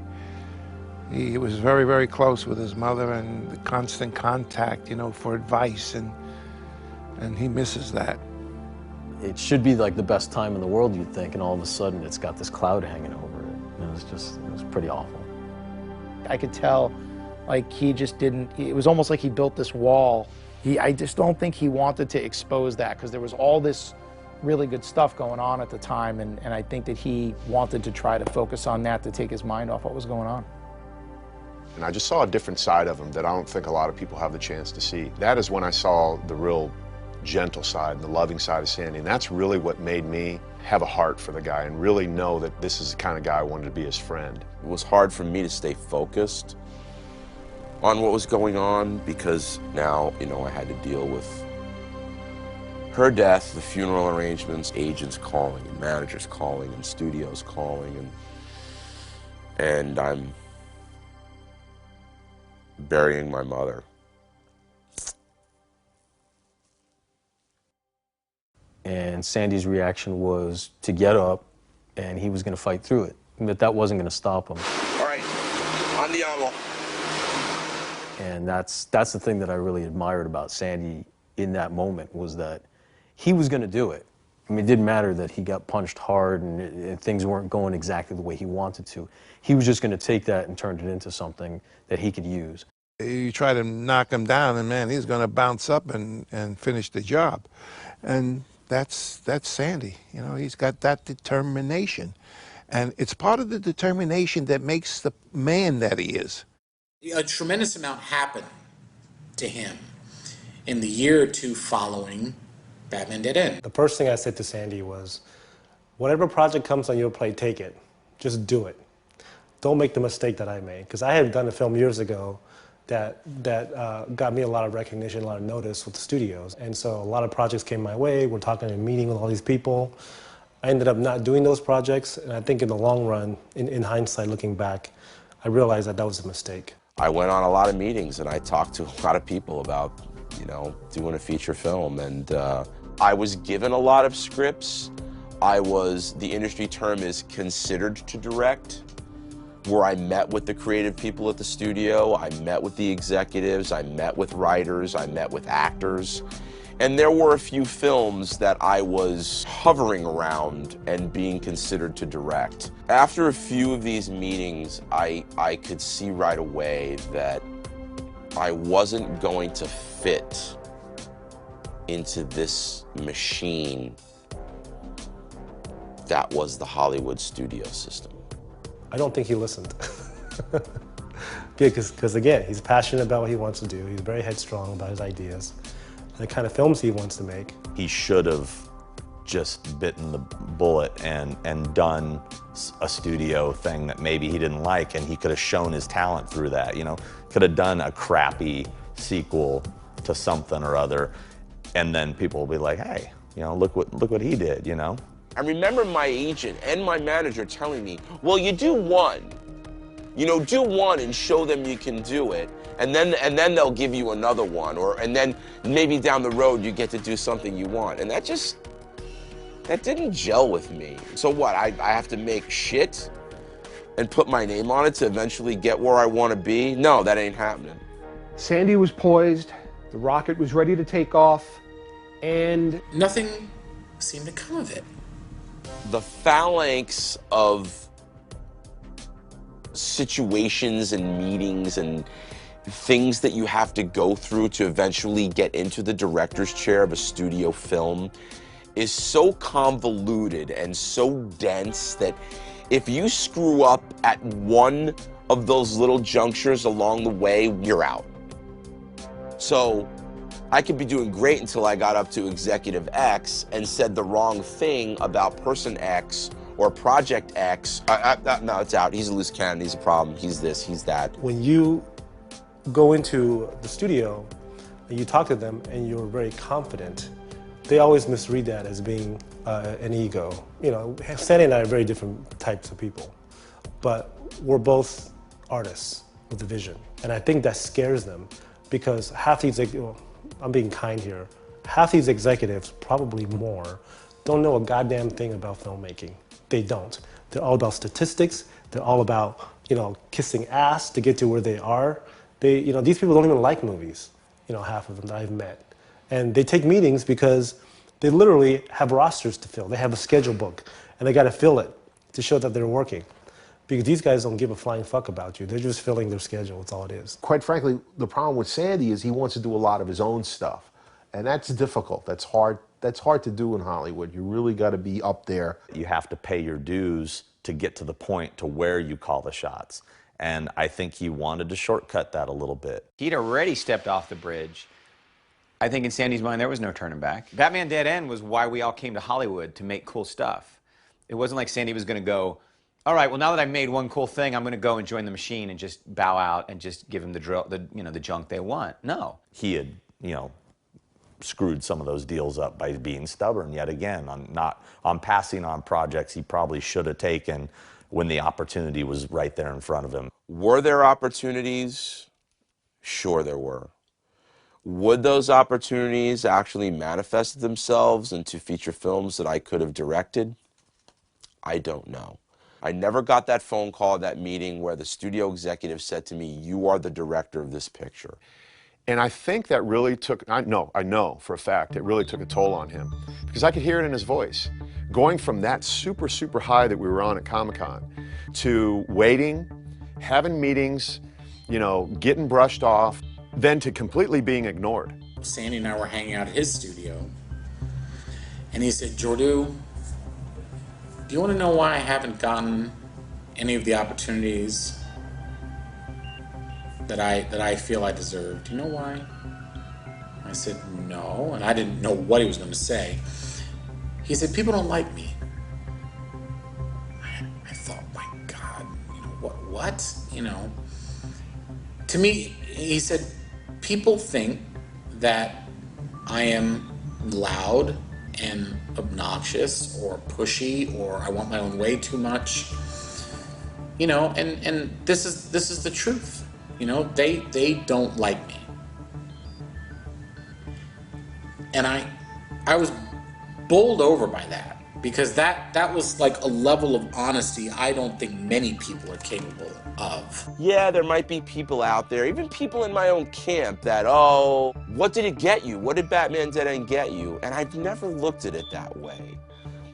[SPEAKER 14] he was very, very close with his mother, and the constant contact, you know, for advice, and he misses that.
[SPEAKER 10] It should be like the best time in the world, you'd think, and all of a sudden it's got this cloud hanging over it. It was pretty awful.
[SPEAKER 13] I could tell, like, he just didn't, it was almost like he built this wall. I just don't think he wanted to expose that, because there was all this really good stuff going on at the time, and I think that he wanted to try to focus on that to take his mind off what was going on.
[SPEAKER 20] And I just saw a different side of him that I don't think a lot of people have the chance to see. That is when I saw the real gentle side and the loving side of Sandy, and that's really what made me have a heart for the guy and really know that this is the kind of guy I wanted to be his friend.
[SPEAKER 4] It was hard for me to stay focused on what was going on because now, you know, I had to deal with her death, the funeral arrangements, agents calling and managers calling and studios calling, and I'm burying my mother.
[SPEAKER 10] And Sandy's reaction was to get up, and he was going to fight through it. But that wasn't going to stop him.
[SPEAKER 11] All right, andiamo.
[SPEAKER 10] And that's the thing that I really admired about Sandy in that moment, was that he was going to do it. I mean, it didn't matter that he got punched hard and things weren't going exactly the way he wanted to. He was just going to take that and turn it into something that he could use.
[SPEAKER 14] You try to knock him down, and man, he's going to bounce up and finish the job. And that's Sandy. You know, he's got that determination. And it's part of the determination that makes the man that he is.
[SPEAKER 22] A tremendous amount happened to him in the year or two following Batman Dead End.
[SPEAKER 2] The first thing I said to Sandy was, whatever project comes on your plate, take it. Just do it. Don't make the mistake that I made. Because I had done a film years ago that got me a lot of recognition, a lot of notice with the studios. And so a lot of projects came my way. We're talking and meeting with all these people. I ended up not doing those projects. And I think in the long run, in hindsight, looking back, I realized that that was a mistake.
[SPEAKER 4] I went on a lot of meetings and I talked to a lot of people about, you know, doing a feature film. And I was given a lot of scripts. The industry term is considered to direct, where I met with the creative people at the studio, I met with the executives, I met with writers, I met with actors. And there were a few films that I was hovering around and being considered to direct. After a few of these meetings, I could see right away that I wasn't going to fit into this machine that was the Hollywood studio system.
[SPEAKER 2] I don't think he listened. Because again, he's passionate about what he wants to do. He's very headstrong about his ideas, and the kind of films he wants to make.
[SPEAKER 1] He should have just bitten the bullet and done a studio thing that maybe he didn't like, and he could have shown his talent through that, you know, could have done a crappy sequel to something or other, and then people will be like, hey, you know, look what he did, you know.
[SPEAKER 4] I remember my agent and my manager telling me, well, you do one. You know, do one and show them you can do it, and then they'll give you another one, and then maybe down the road you get to do something you want. And that didn't gel with me. So what, I have to make shit and put my name on it to eventually get where I want to be? No, that ain't happening.
[SPEAKER 17] Sandy was poised, the rocket was ready to take off, and
[SPEAKER 22] nothing seemed to come of it.
[SPEAKER 4] The phalanx of situations and meetings and things that you have to go through to eventually get into the director's chair of a studio film is so convoluted and so dense that if you screw up at one of those little junctures along the way, you're out. So I could be doing great until I got up to Executive X and said the wrong thing about person X or Project X. No, it's out. He's a loose cannon. He's a problem. He's this, he's that.
[SPEAKER 2] When you go into the studio and you talk to them and you're very confident, they always misread that as being an ego. You know, Sandy and I are very different types of people, but we're both artists with a vision. And I think that scares them because half these, I'm being kind here, half these executives, probably more, don't know a goddamn thing about filmmaking. They don't. They're all about statistics. They're all about, you know, kissing ass to get to where they are. You know, these people don't even like movies, you know, half of them that I've met. And they take meetings because they literally have rosters to fill. They have a schedule book, and they got to fill it to show that they're working. Because these guys don't give a flying fuck about you. They're just filling their schedule. That's all it is.
[SPEAKER 8] Quite frankly, the problem with Sandy is he wants to do a lot of his own stuff. And that's difficult. That's hard to do in Hollywood. You really got to be up there.
[SPEAKER 1] You have to pay your dues to get to the point to where you call the shots. And I think he wanted to shortcut that a little bit.
[SPEAKER 18] He'd already stepped off the bridge. I think in Sandy's mind, there was no turning back. Batman Dead End was why we all came to Hollywood, to make cool stuff. It wasn't like Sandy was going to go, all right, well, now that I've made one cool thing, I'm going to go and join the machine and just bow out and just give them the drill, the junk they want. No.
[SPEAKER 1] He had, you know, screwed some of those deals up by being stubborn yet again on passing on projects he probably should have taken when the opportunity was right there in front of him.
[SPEAKER 4] Were there opportunities? Sure there were. Would those opportunities actually manifest themselves into feature films that I could have directed? I don't know. I never got that phone call at that meeting where the studio executive said to me, you are the director of this picture.
[SPEAKER 20] And I think that really took, I know for a fact, it really took a toll on him. Because I could hear it in his voice. Going from that super, super high that we were on at Comic-Con to waiting, having meetings, you know, getting brushed off, then to completely being ignored.
[SPEAKER 22] Sandy and I were hanging out at his studio, and he said, Jordu, do you want to know why I haven't gotten any of the opportunities that I feel I deserve? Do you know why? I said, no, and I didn't know what he was going to say. He said, people don't like me. I thought, my God, you know, what? You know, to me, he said, people think that I am loud and obnoxious or pushy or I want my own way too much. You know, and this is the truth. You know, they don't like me. And I was bowled over by that because that was like a level of honesty I don't think many people are capable of.
[SPEAKER 4] Yeah, there might be people out there, even people in my own camp that, oh, what did it get you? What did Batman Dead End get you? And I've never looked at it that way.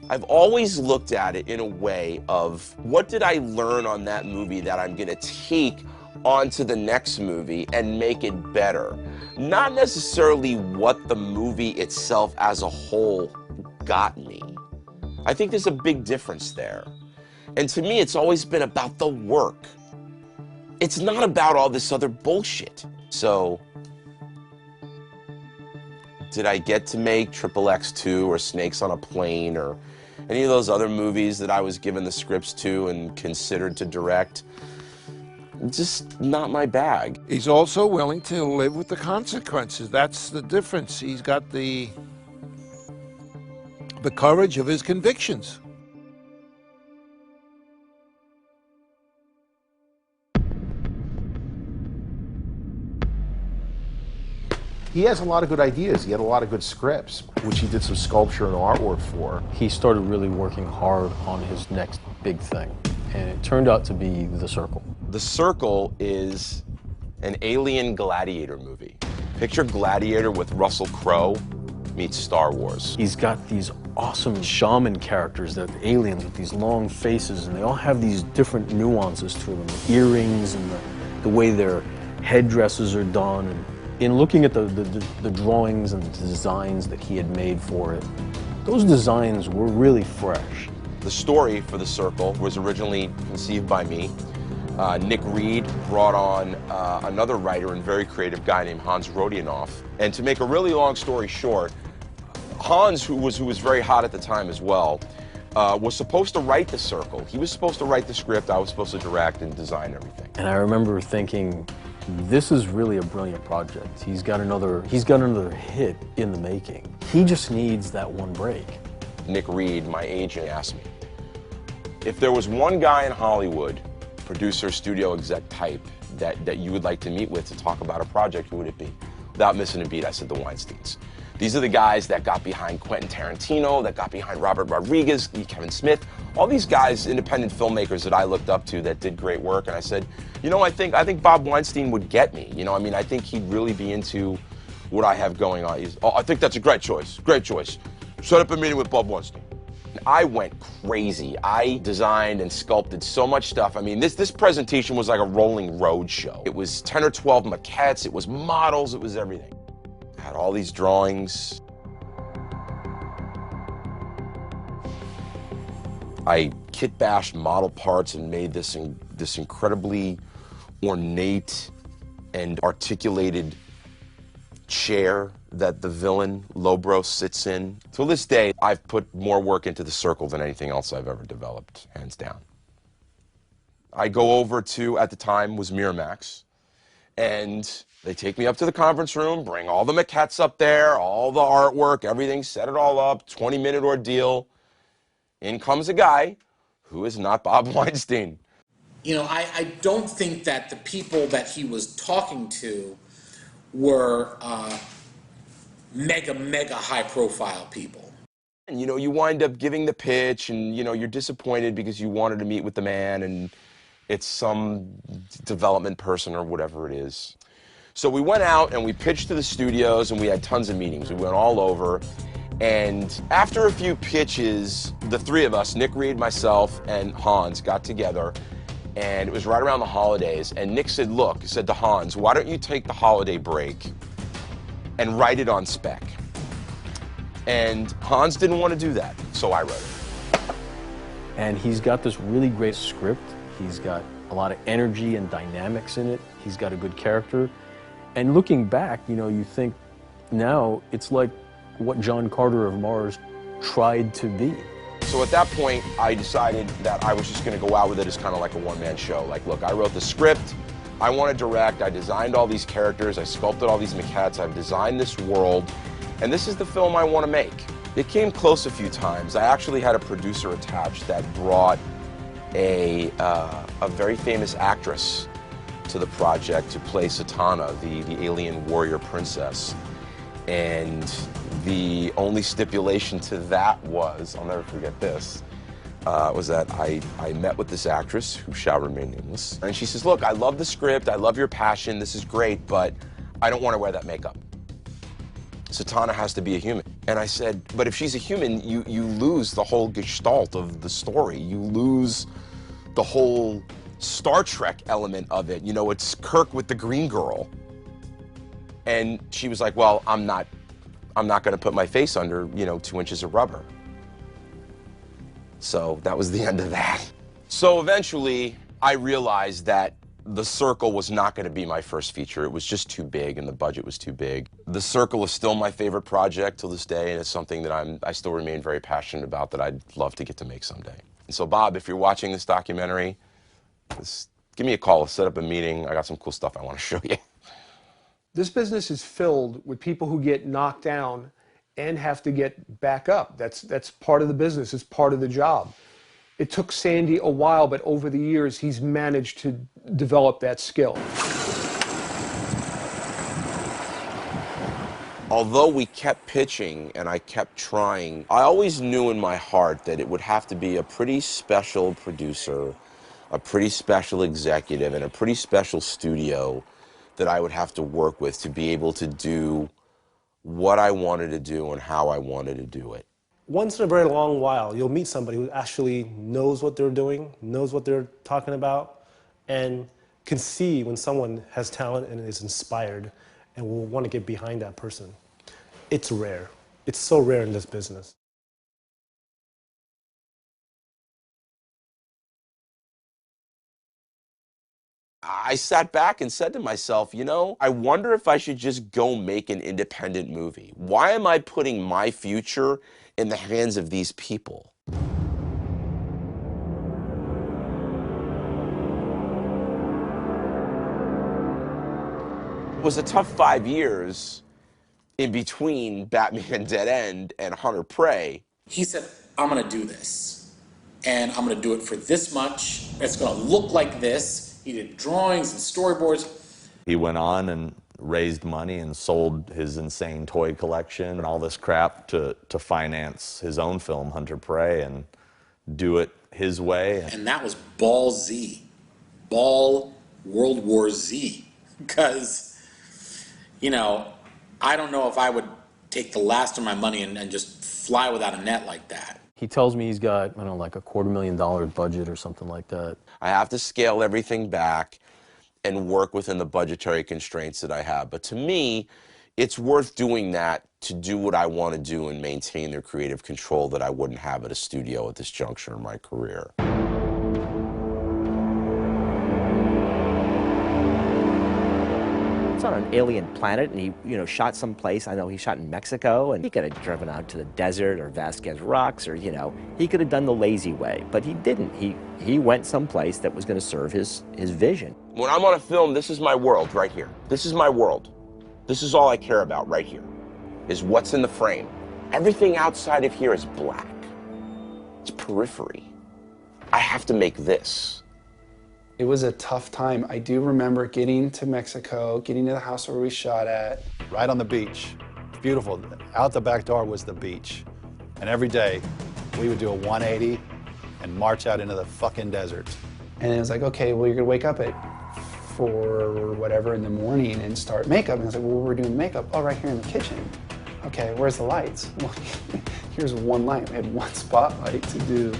[SPEAKER 4] I've always looked at it in a way of, what did I learn on that movie that I'm gonna take onto the next movie and make it better? Not necessarily what the movie itself as a whole got me. I think there's a big difference there. And to me, it's always been about the work. It's not about all this other bullshit. So Did I get to make XXX2 or Snakes on a Plane or any of those other movies that I was given the scripts to and considered to direct? Just not my bag.
[SPEAKER 14] He's also willing to live with the consequences. That's the difference. He's got the courage of his convictions.
[SPEAKER 8] He has a lot of good ideas. He had a lot of good scripts, which he did some sculpture and artwork for.
[SPEAKER 10] He started really working hard on his next big thing, and it turned out to be The Circle.
[SPEAKER 4] The Circle is an alien gladiator movie. Picture Gladiator with Russell Crowe meets Star Wars.
[SPEAKER 10] He's got these awesome shaman characters that are aliens with these long faces, and they all have these different nuances to them. The earrings and the way their headdresses are done. And in looking at the drawings and the designs that he had made for it, those designs were really fresh.
[SPEAKER 4] The story for The Circle was originally conceived by me. Nick Reed brought on another writer and very creative guy named Hans Rodionoff. And to make a really long story short, Hans, who was very hot at the time as well, was supposed to write The Circle. He was supposed to write the script, I was supposed to direct and design everything.
[SPEAKER 10] And I remember thinking, this is really a brilliant project. He's got another hit in the making. He just needs that one break.
[SPEAKER 4] Nick Reed, my agent, asked me, if there was one guy in Hollywood, producer, studio exec type, that you would like to meet with to talk about a project, who would it be? Without missing a beat, I said the Weinsteins. These are the guys that got behind Quentin Tarantino, that got behind Robert Rodriguez, Kevin Smith, all these guys, independent filmmakers that I looked up to that did great work. And I said, you know, I think Bob Weinstein would get me. You know, I mean, I think he'd really be into what I have going on. I think that's a great choice, great choice. Set up a meeting with Bob Weinstein. I went crazy. I designed and sculpted so much stuff. I mean, this presentation was like a rolling road show. It was 10 or 12 maquettes, it was models, it was everything. I had all these drawings. I kit bashed model parts and made this incredibly ornate and articulated chair that the villain, Lobros, sits in. To this day, I've put more work into The Circle than anything else I've ever developed, hands down. I go over to, at the time, was Miramax, and they take me up to the conference room, bring all the maquettes up there, all the artwork, everything, set it all up, 20-minute ordeal. In comes a guy who is not Bob Weinstein.
[SPEAKER 22] You know, I don't think that the people that he was talking to were mega high-profile people.
[SPEAKER 4] And, you know, you wind up giving the pitch, and, you know, you're disappointed because you wanted to meet with the man, and it's some development person or whatever it is. So we went out and we pitched to the studios, and we had tons of meetings. We went all over. And after a few pitches, the three of us, Nick Reed, myself, and Hans, got together. And it was right around the holidays. And Nick said, look, he said to Hans, why don't you take the holiday break and write it on spec? And Hans didn't want to do that, so I wrote it.
[SPEAKER 10] And he's got this really great script. He's got a lot of energy and dynamics in it. He's got a good character. And looking back, you know, you think now it's like what John Carter of Mars tried to be.
[SPEAKER 4] So at that point, I decided that I was just going to go out with it as kind of like a one-man show. Like, look, I wrote the script, I want to direct, I designed all these characters, I sculpted all these maquettes, I've designed this world, and this is the film I want to make. It came close a few times. I actually had a producer attached that brought a very famous actress to the project to play Satana, the alien warrior princess. And the only stipulation to that was, I'll never forget this, was that I met with this actress, who shall remain nameless, and she says, look, I love the script, I love your passion, this is great, but I don't want to wear that makeup. Satana has to be a human. And I said, but if she's a human, you lose the whole gestalt of the story. You lose the whole Star Trek element of it. You know, it's Kirk with the green girl. And she was like, well, I'm not going to put my face under, you know, 2 inches of rubber. So that was the end of that. So eventually, I realized that The Circle was not going to be my first feature. It was just too big and the budget was too big. The Circle is still my favorite project till this day, and it's something that I still remain very passionate about that I'd love to get to make someday. And so Bob, if you're watching this documentary, just give me a call. Let's set up a meeting. I got some cool stuff I want to show you.
[SPEAKER 17] This business is filled with people who get knocked down and have to get back up. That's part of the business. It's part of the job. It took Sandy a while, but over the years, he's managed to develop that skill.
[SPEAKER 4] Although we kept pitching and I kept trying, I always knew in my heart that it would have to be a pretty special producer, a pretty special executive, and a pretty special studio that I would have to work with to be able to do what I wanted to do and how I wanted to do it.
[SPEAKER 2] Once in a very long while, you'll meet somebody who actually knows what they're doing, knows what they're talking about, and can see when someone has talent and is inspired and will want to get behind that person. It's rare. It's so rare in this business.
[SPEAKER 4] I sat back and said to myself, you know, I wonder if I should just go make an independent movie. Why am I putting my future in the hands of these people? It was a tough 5 years in between Batman Dead End and Hunter Prey.
[SPEAKER 22] He said, I'm going to do this, and I'm going to do it for this much. It's going to look like this. He did drawings and storyboards.
[SPEAKER 1] He went on and raised money and sold his insane toy collection and all this crap to finance his own film, Hunter Prey, and do it his way.
[SPEAKER 22] And that was Ball Z. Ball World War Z. Because, you know, I don't know if I would take the last of my money and just fly without a net like that.
[SPEAKER 10] He tells me he's got, I don't know, like a $250,000 budget or something like that.
[SPEAKER 4] I have to scale everything back and work within the budgetary constraints that I have. But to me, it's worth doing that to do what I want to do and maintain the creative control that I wouldn't have at a studio at this juncture in my career.
[SPEAKER 12] It's on an alien planet, and he, shot someplace. I know he shot in Mexico, and he could have driven out to the desert or Vasquez Rocks, or, he could have done the lazy way, but he didn't. He went someplace that was going to serve his vision.
[SPEAKER 4] When I'm on a film, this is my world right here. This is my world. This is all I care about right here, is what's in the frame. Everything outside of here is black. It's periphery. I have to make this.
[SPEAKER 19] It was a tough time. I do remember getting to Mexico, getting to the house where we shot at.
[SPEAKER 16] Right on the beach. Beautiful. Out the back door was the beach. And every day, we would do a 180 and march out into the fucking desert.
[SPEAKER 19] And it was like, okay, well, you're gonna wake up at 4 or whatever in the morning and start makeup. And I was like, well, we're doing makeup. Oh, right here in the kitchen. Okay, where's the lights? Well, here's one light. We had one spotlight to do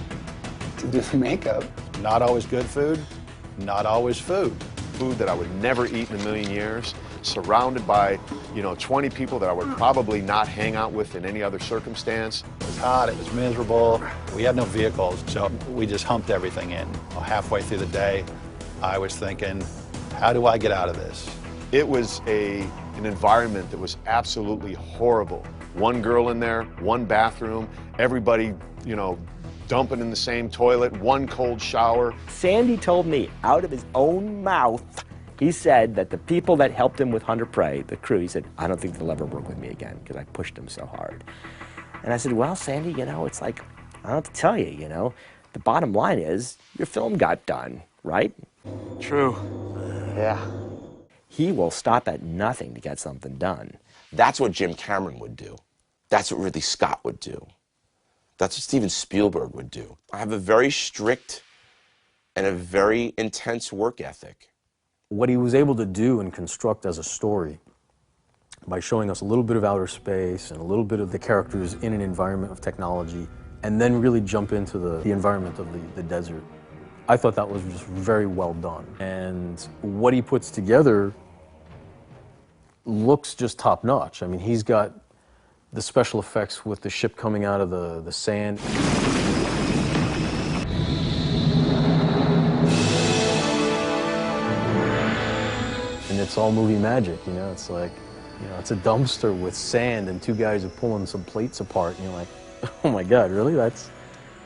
[SPEAKER 19] the makeup.
[SPEAKER 16] Not always good food. Not always food.
[SPEAKER 20] Food that I would never eat in a million years, surrounded by, 20 people that I would probably not hang out with in any other circumstance.
[SPEAKER 16] It was hot, it was miserable. We had no vehicles, so we just humped everything in. Halfway through the day, I was thinking, how do I get out of this?
[SPEAKER 20] It was an environment that was absolutely horrible. One girl in there, one bathroom, everybody, dumping in the same toilet, one cold shower.
[SPEAKER 12] Sandy told me out of his own mouth, he said that the people that helped him with Hunter Prey, the crew, he said, I don't think they'll ever work with me again because I pushed him so hard. And I said, well, Sandy, it's like, I don't have to tell you, the bottom line is your film got done, right?
[SPEAKER 4] True.
[SPEAKER 12] Yeah. He will stop at nothing to get something done.
[SPEAKER 4] That's what Jim Cameron would do. That's what Ridley Scott would do. That's what Steven Spielberg would do. I have a very strict and a very intense work ethic.
[SPEAKER 10] What he was able to do and construct as a story by showing us a little bit of outer space and a little bit of the characters in an environment of technology, and then really jump into the environment of the desert. I thought that was just very well done. And what he puts together looks just top notch. I mean, he's got the special effects with the ship coming out of the sand. it's all movie magic, you know? It's like, you know, it's a dumpster with sand and two guys are pulling some plates apart, and you're like, oh my God, really?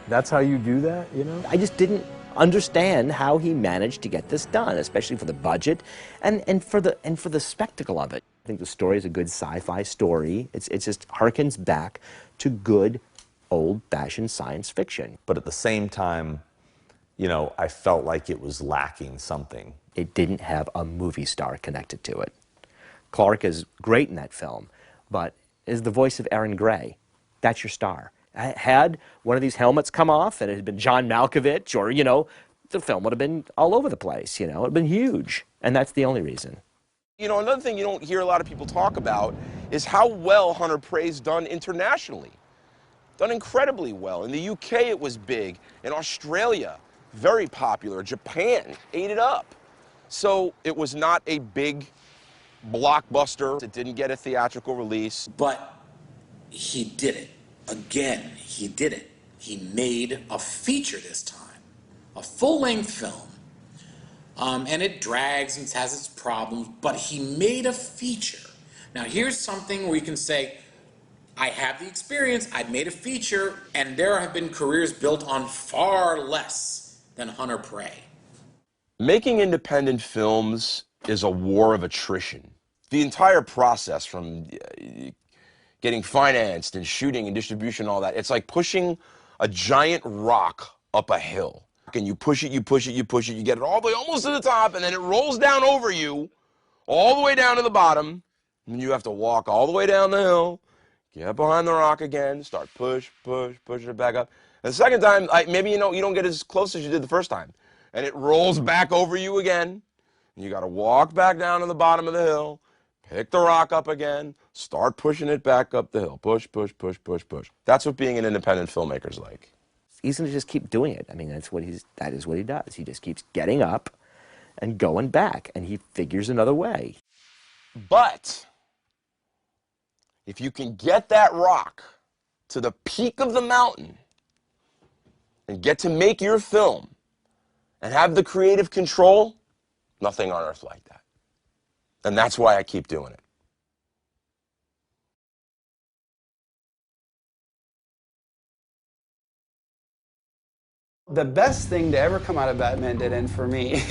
[SPEAKER 10] That's how you do that, you know?
[SPEAKER 12] I just didn't understand how he managed to get this done, especially for the budget and for the spectacle of it. I think the story is a good sci-fi story. It just harkens back to good old-fashioned science fiction.
[SPEAKER 1] But at the same time, you know, I felt like it was lacking something.
[SPEAKER 12] It didn't have a movie star connected to it. Clark is great in that film, but is the voice of Erin Gray. That's your star. Had one of these helmets come off and it had been John Malkovich, or, you know, the film would have been all over the place, you know, it would have been huge. And that's the only reason.
[SPEAKER 4] You know, another thing you don't hear a lot of people talk about is how well Hunter Prey's done internationally. Done incredibly well. In the UK, it was big. In Australia, very popular. Japan ate it up. So it was not a big blockbuster. It didn't get a theatrical release.
[SPEAKER 22] But he did it. Again, he did it. He made a feature this time, a full-length film. And it drags and has its problems, but he made a feature. Now, here's something where you can say, I have the experience, I've made a feature, and there have been careers built on far less than Hunter Prey.
[SPEAKER 4] Making independent films is a war of attrition. The entire process from getting financed and shooting and distribution and all that, it's like pushing a giant rock up a hill. And you push it, you push it, you push it, you get it all the way almost to the top, and then it rolls down over you, all the way down to the bottom, and you have to walk all the way down the hill, get behind the rock again, start pushing it back up. And the second time, maybe you don't get as close as you did the first time, and it rolls back over you again, and you got to walk back down to the bottom of the hill, pick the rock up again, start pushing it back up the hill, push. That's what being an independent filmmaker's like.
[SPEAKER 12] He's going to just keep doing it. I mean, that is what he does. He just keeps getting up and going back, and he figures another way.
[SPEAKER 4] But if you can get that rock to the peak of the mountain and get to make your film and have the creative control, nothing on earth like that. And that's why I keep doing it.
[SPEAKER 19] The best thing to ever come out of Batman Dead End for me,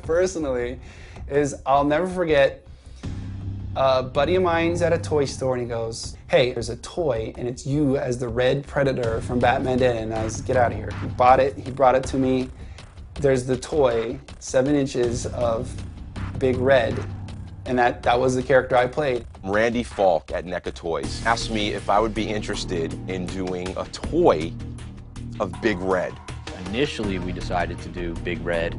[SPEAKER 19] personally, is I'll never forget a buddy of mine's at a toy store and he goes, hey, there's a toy and it's you as the Red Predator from Batman Dead End. And I was, get out of here. He bought it, he brought it to me. There's the toy, 7 inches of Big Red, and that was the character I played.
[SPEAKER 4] Randy Falk at NECA Toys asked me if I would be interested in doing a toy of Big Red.
[SPEAKER 18] Initially, we decided to do Big Red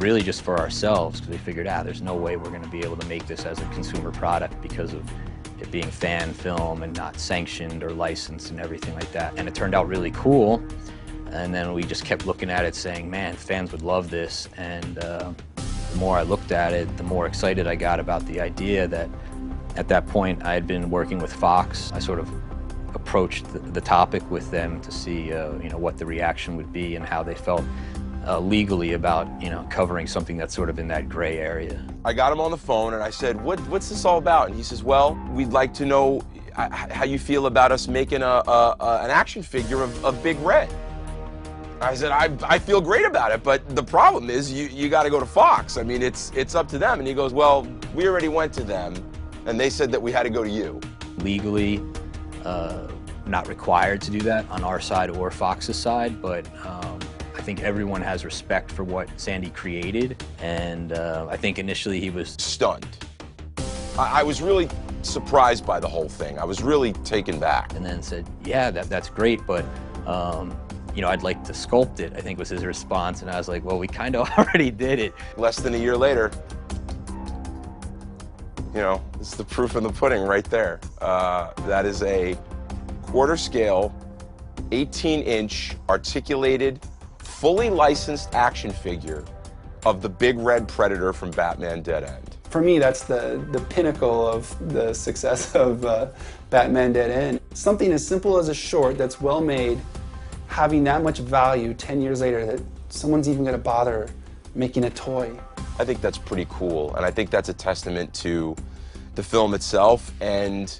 [SPEAKER 18] really just for ourselves, because we figured out there's no way we're going to be able to make this as a consumer product because of it being fan film and not sanctioned or licensed and everything like that. And it turned out really cool. And then we just kept looking at it saying, man, fans would love this. And the more I looked at it, the more excited I got about the idea that at that point I had been working with Fox. I sort of approached the topic with them to see what the reaction would be and how they felt legally about covering something that's sort of in that gray area.
[SPEAKER 4] I got him on the phone and I said, what's this all about? And he says, well, we'd like to know how you feel about us making an action figure of Big Red. I said, I feel great about it, but the problem is you got to go to Fox. I mean, it's up to them. And he goes, well, we already went to them and they said that we had to go to you.
[SPEAKER 18] Legally, not required to do that on our side or Fox's side, but I think everyone has respect for what Sandy created, and I think initially he was
[SPEAKER 4] stunned. I was really surprised by the whole thing. I was really taken back.
[SPEAKER 18] And then said, yeah, that's great, but I'd like to sculpt it, I think was his response, and I was like, well, we kind of already did it.
[SPEAKER 4] Less than a year later, it's the proof in the pudding right there. That is a quarter scale, 18-inch articulated, fully licensed action figure of the Big Red Predator from Batman Dead End.
[SPEAKER 19] For me, that's the pinnacle of the success of Batman Dead End. Something as simple as a short that's well made, having that much value 10 years later that someone's even going to bother making a toy.
[SPEAKER 4] I think that's pretty cool, and I think that's a testament to the film itself and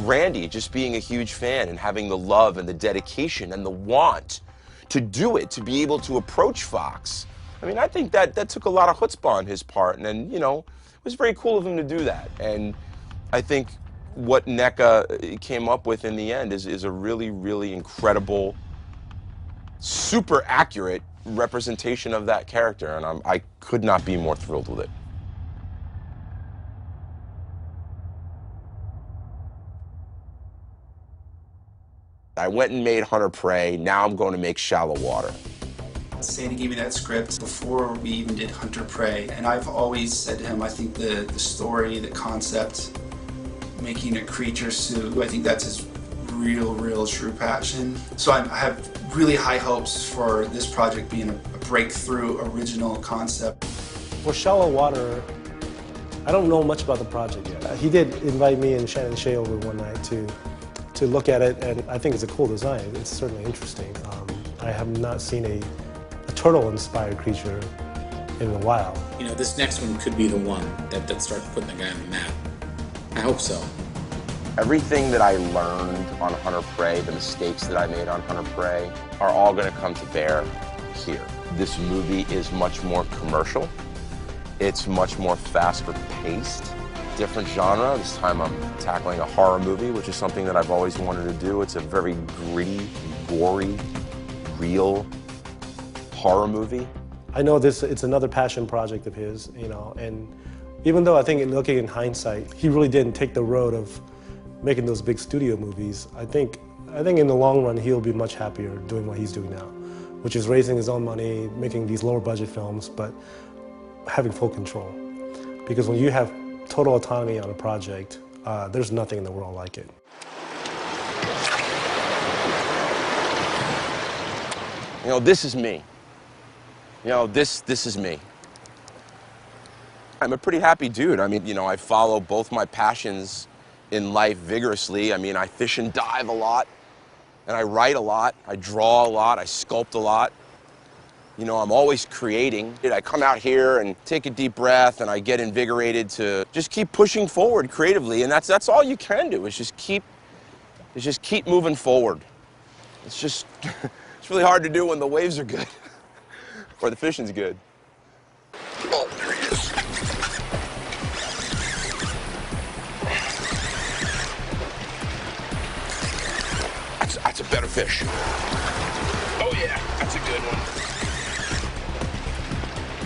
[SPEAKER 4] Randy just being a huge fan and having the love and the dedication and the want to do it, to be able to approach Fox. I mean, I think that took a lot of chutzpah on his part, and you know, it was very cool of him to do that. And I think what NECA came up with in the end is a really, really incredible, super accurate representation of that character, and I could not be more thrilled with it. I went and made Hunter Prey, now I'm going to make Shallow Water.
[SPEAKER 19] Sandy gave me that script before we even did Hunter Prey, and I've always said to him, I think the story, the concept, making a creature suit, I think that's his real true passion. So I have really high hopes for this project being a breakthrough original concept.
[SPEAKER 2] For Shallow Water, I don't know much about the project yet. He did invite me and Shannon Shea over one night to look at it, and I think it's a cool design. It's certainly interesting. I have not seen a turtle-inspired creature in a while.
[SPEAKER 22] You know, this next one could be the one that starts putting the guy on the map. I hope so.
[SPEAKER 4] Everything that I learned on Hunter Prey, the mistakes that I made on Hunter Prey, are all going to come to bear here. This movie is much more commercial. It's much more faster paced. Different genre. This time I'm tackling a horror movie, which is something that I've always wanted to do. It's a very gritty, gory, real horror movie.
[SPEAKER 2] I know it's another passion project of his, you know, and even though I think looking in hindsight, he really didn't take the road of making those big studio movies, I think in the long run he'll be much happier doing what he's doing now, which is raising his own money, making these lower budget films, but having full control. Because when you have total autonomy on a project, there's nothing in the world like it.
[SPEAKER 4] You know, this is me. You know, this is me. I'm a pretty happy dude. I mean, you know, I follow both my passions in life vigorously. I mean, I fish and dive a lot, and I write a lot, I draw a lot, I sculpt a lot. You know, I'm always creating. I come out here and take a deep breath, and I get invigorated to just keep pushing forward creatively, and that's all you can do, is just keep moving forward. It's just, it's really hard to do when the waves are good, or the fishing's good. Oh, there he is. That's a better fish. Oh yeah, that's a good one.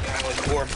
[SPEAKER 4] That was more.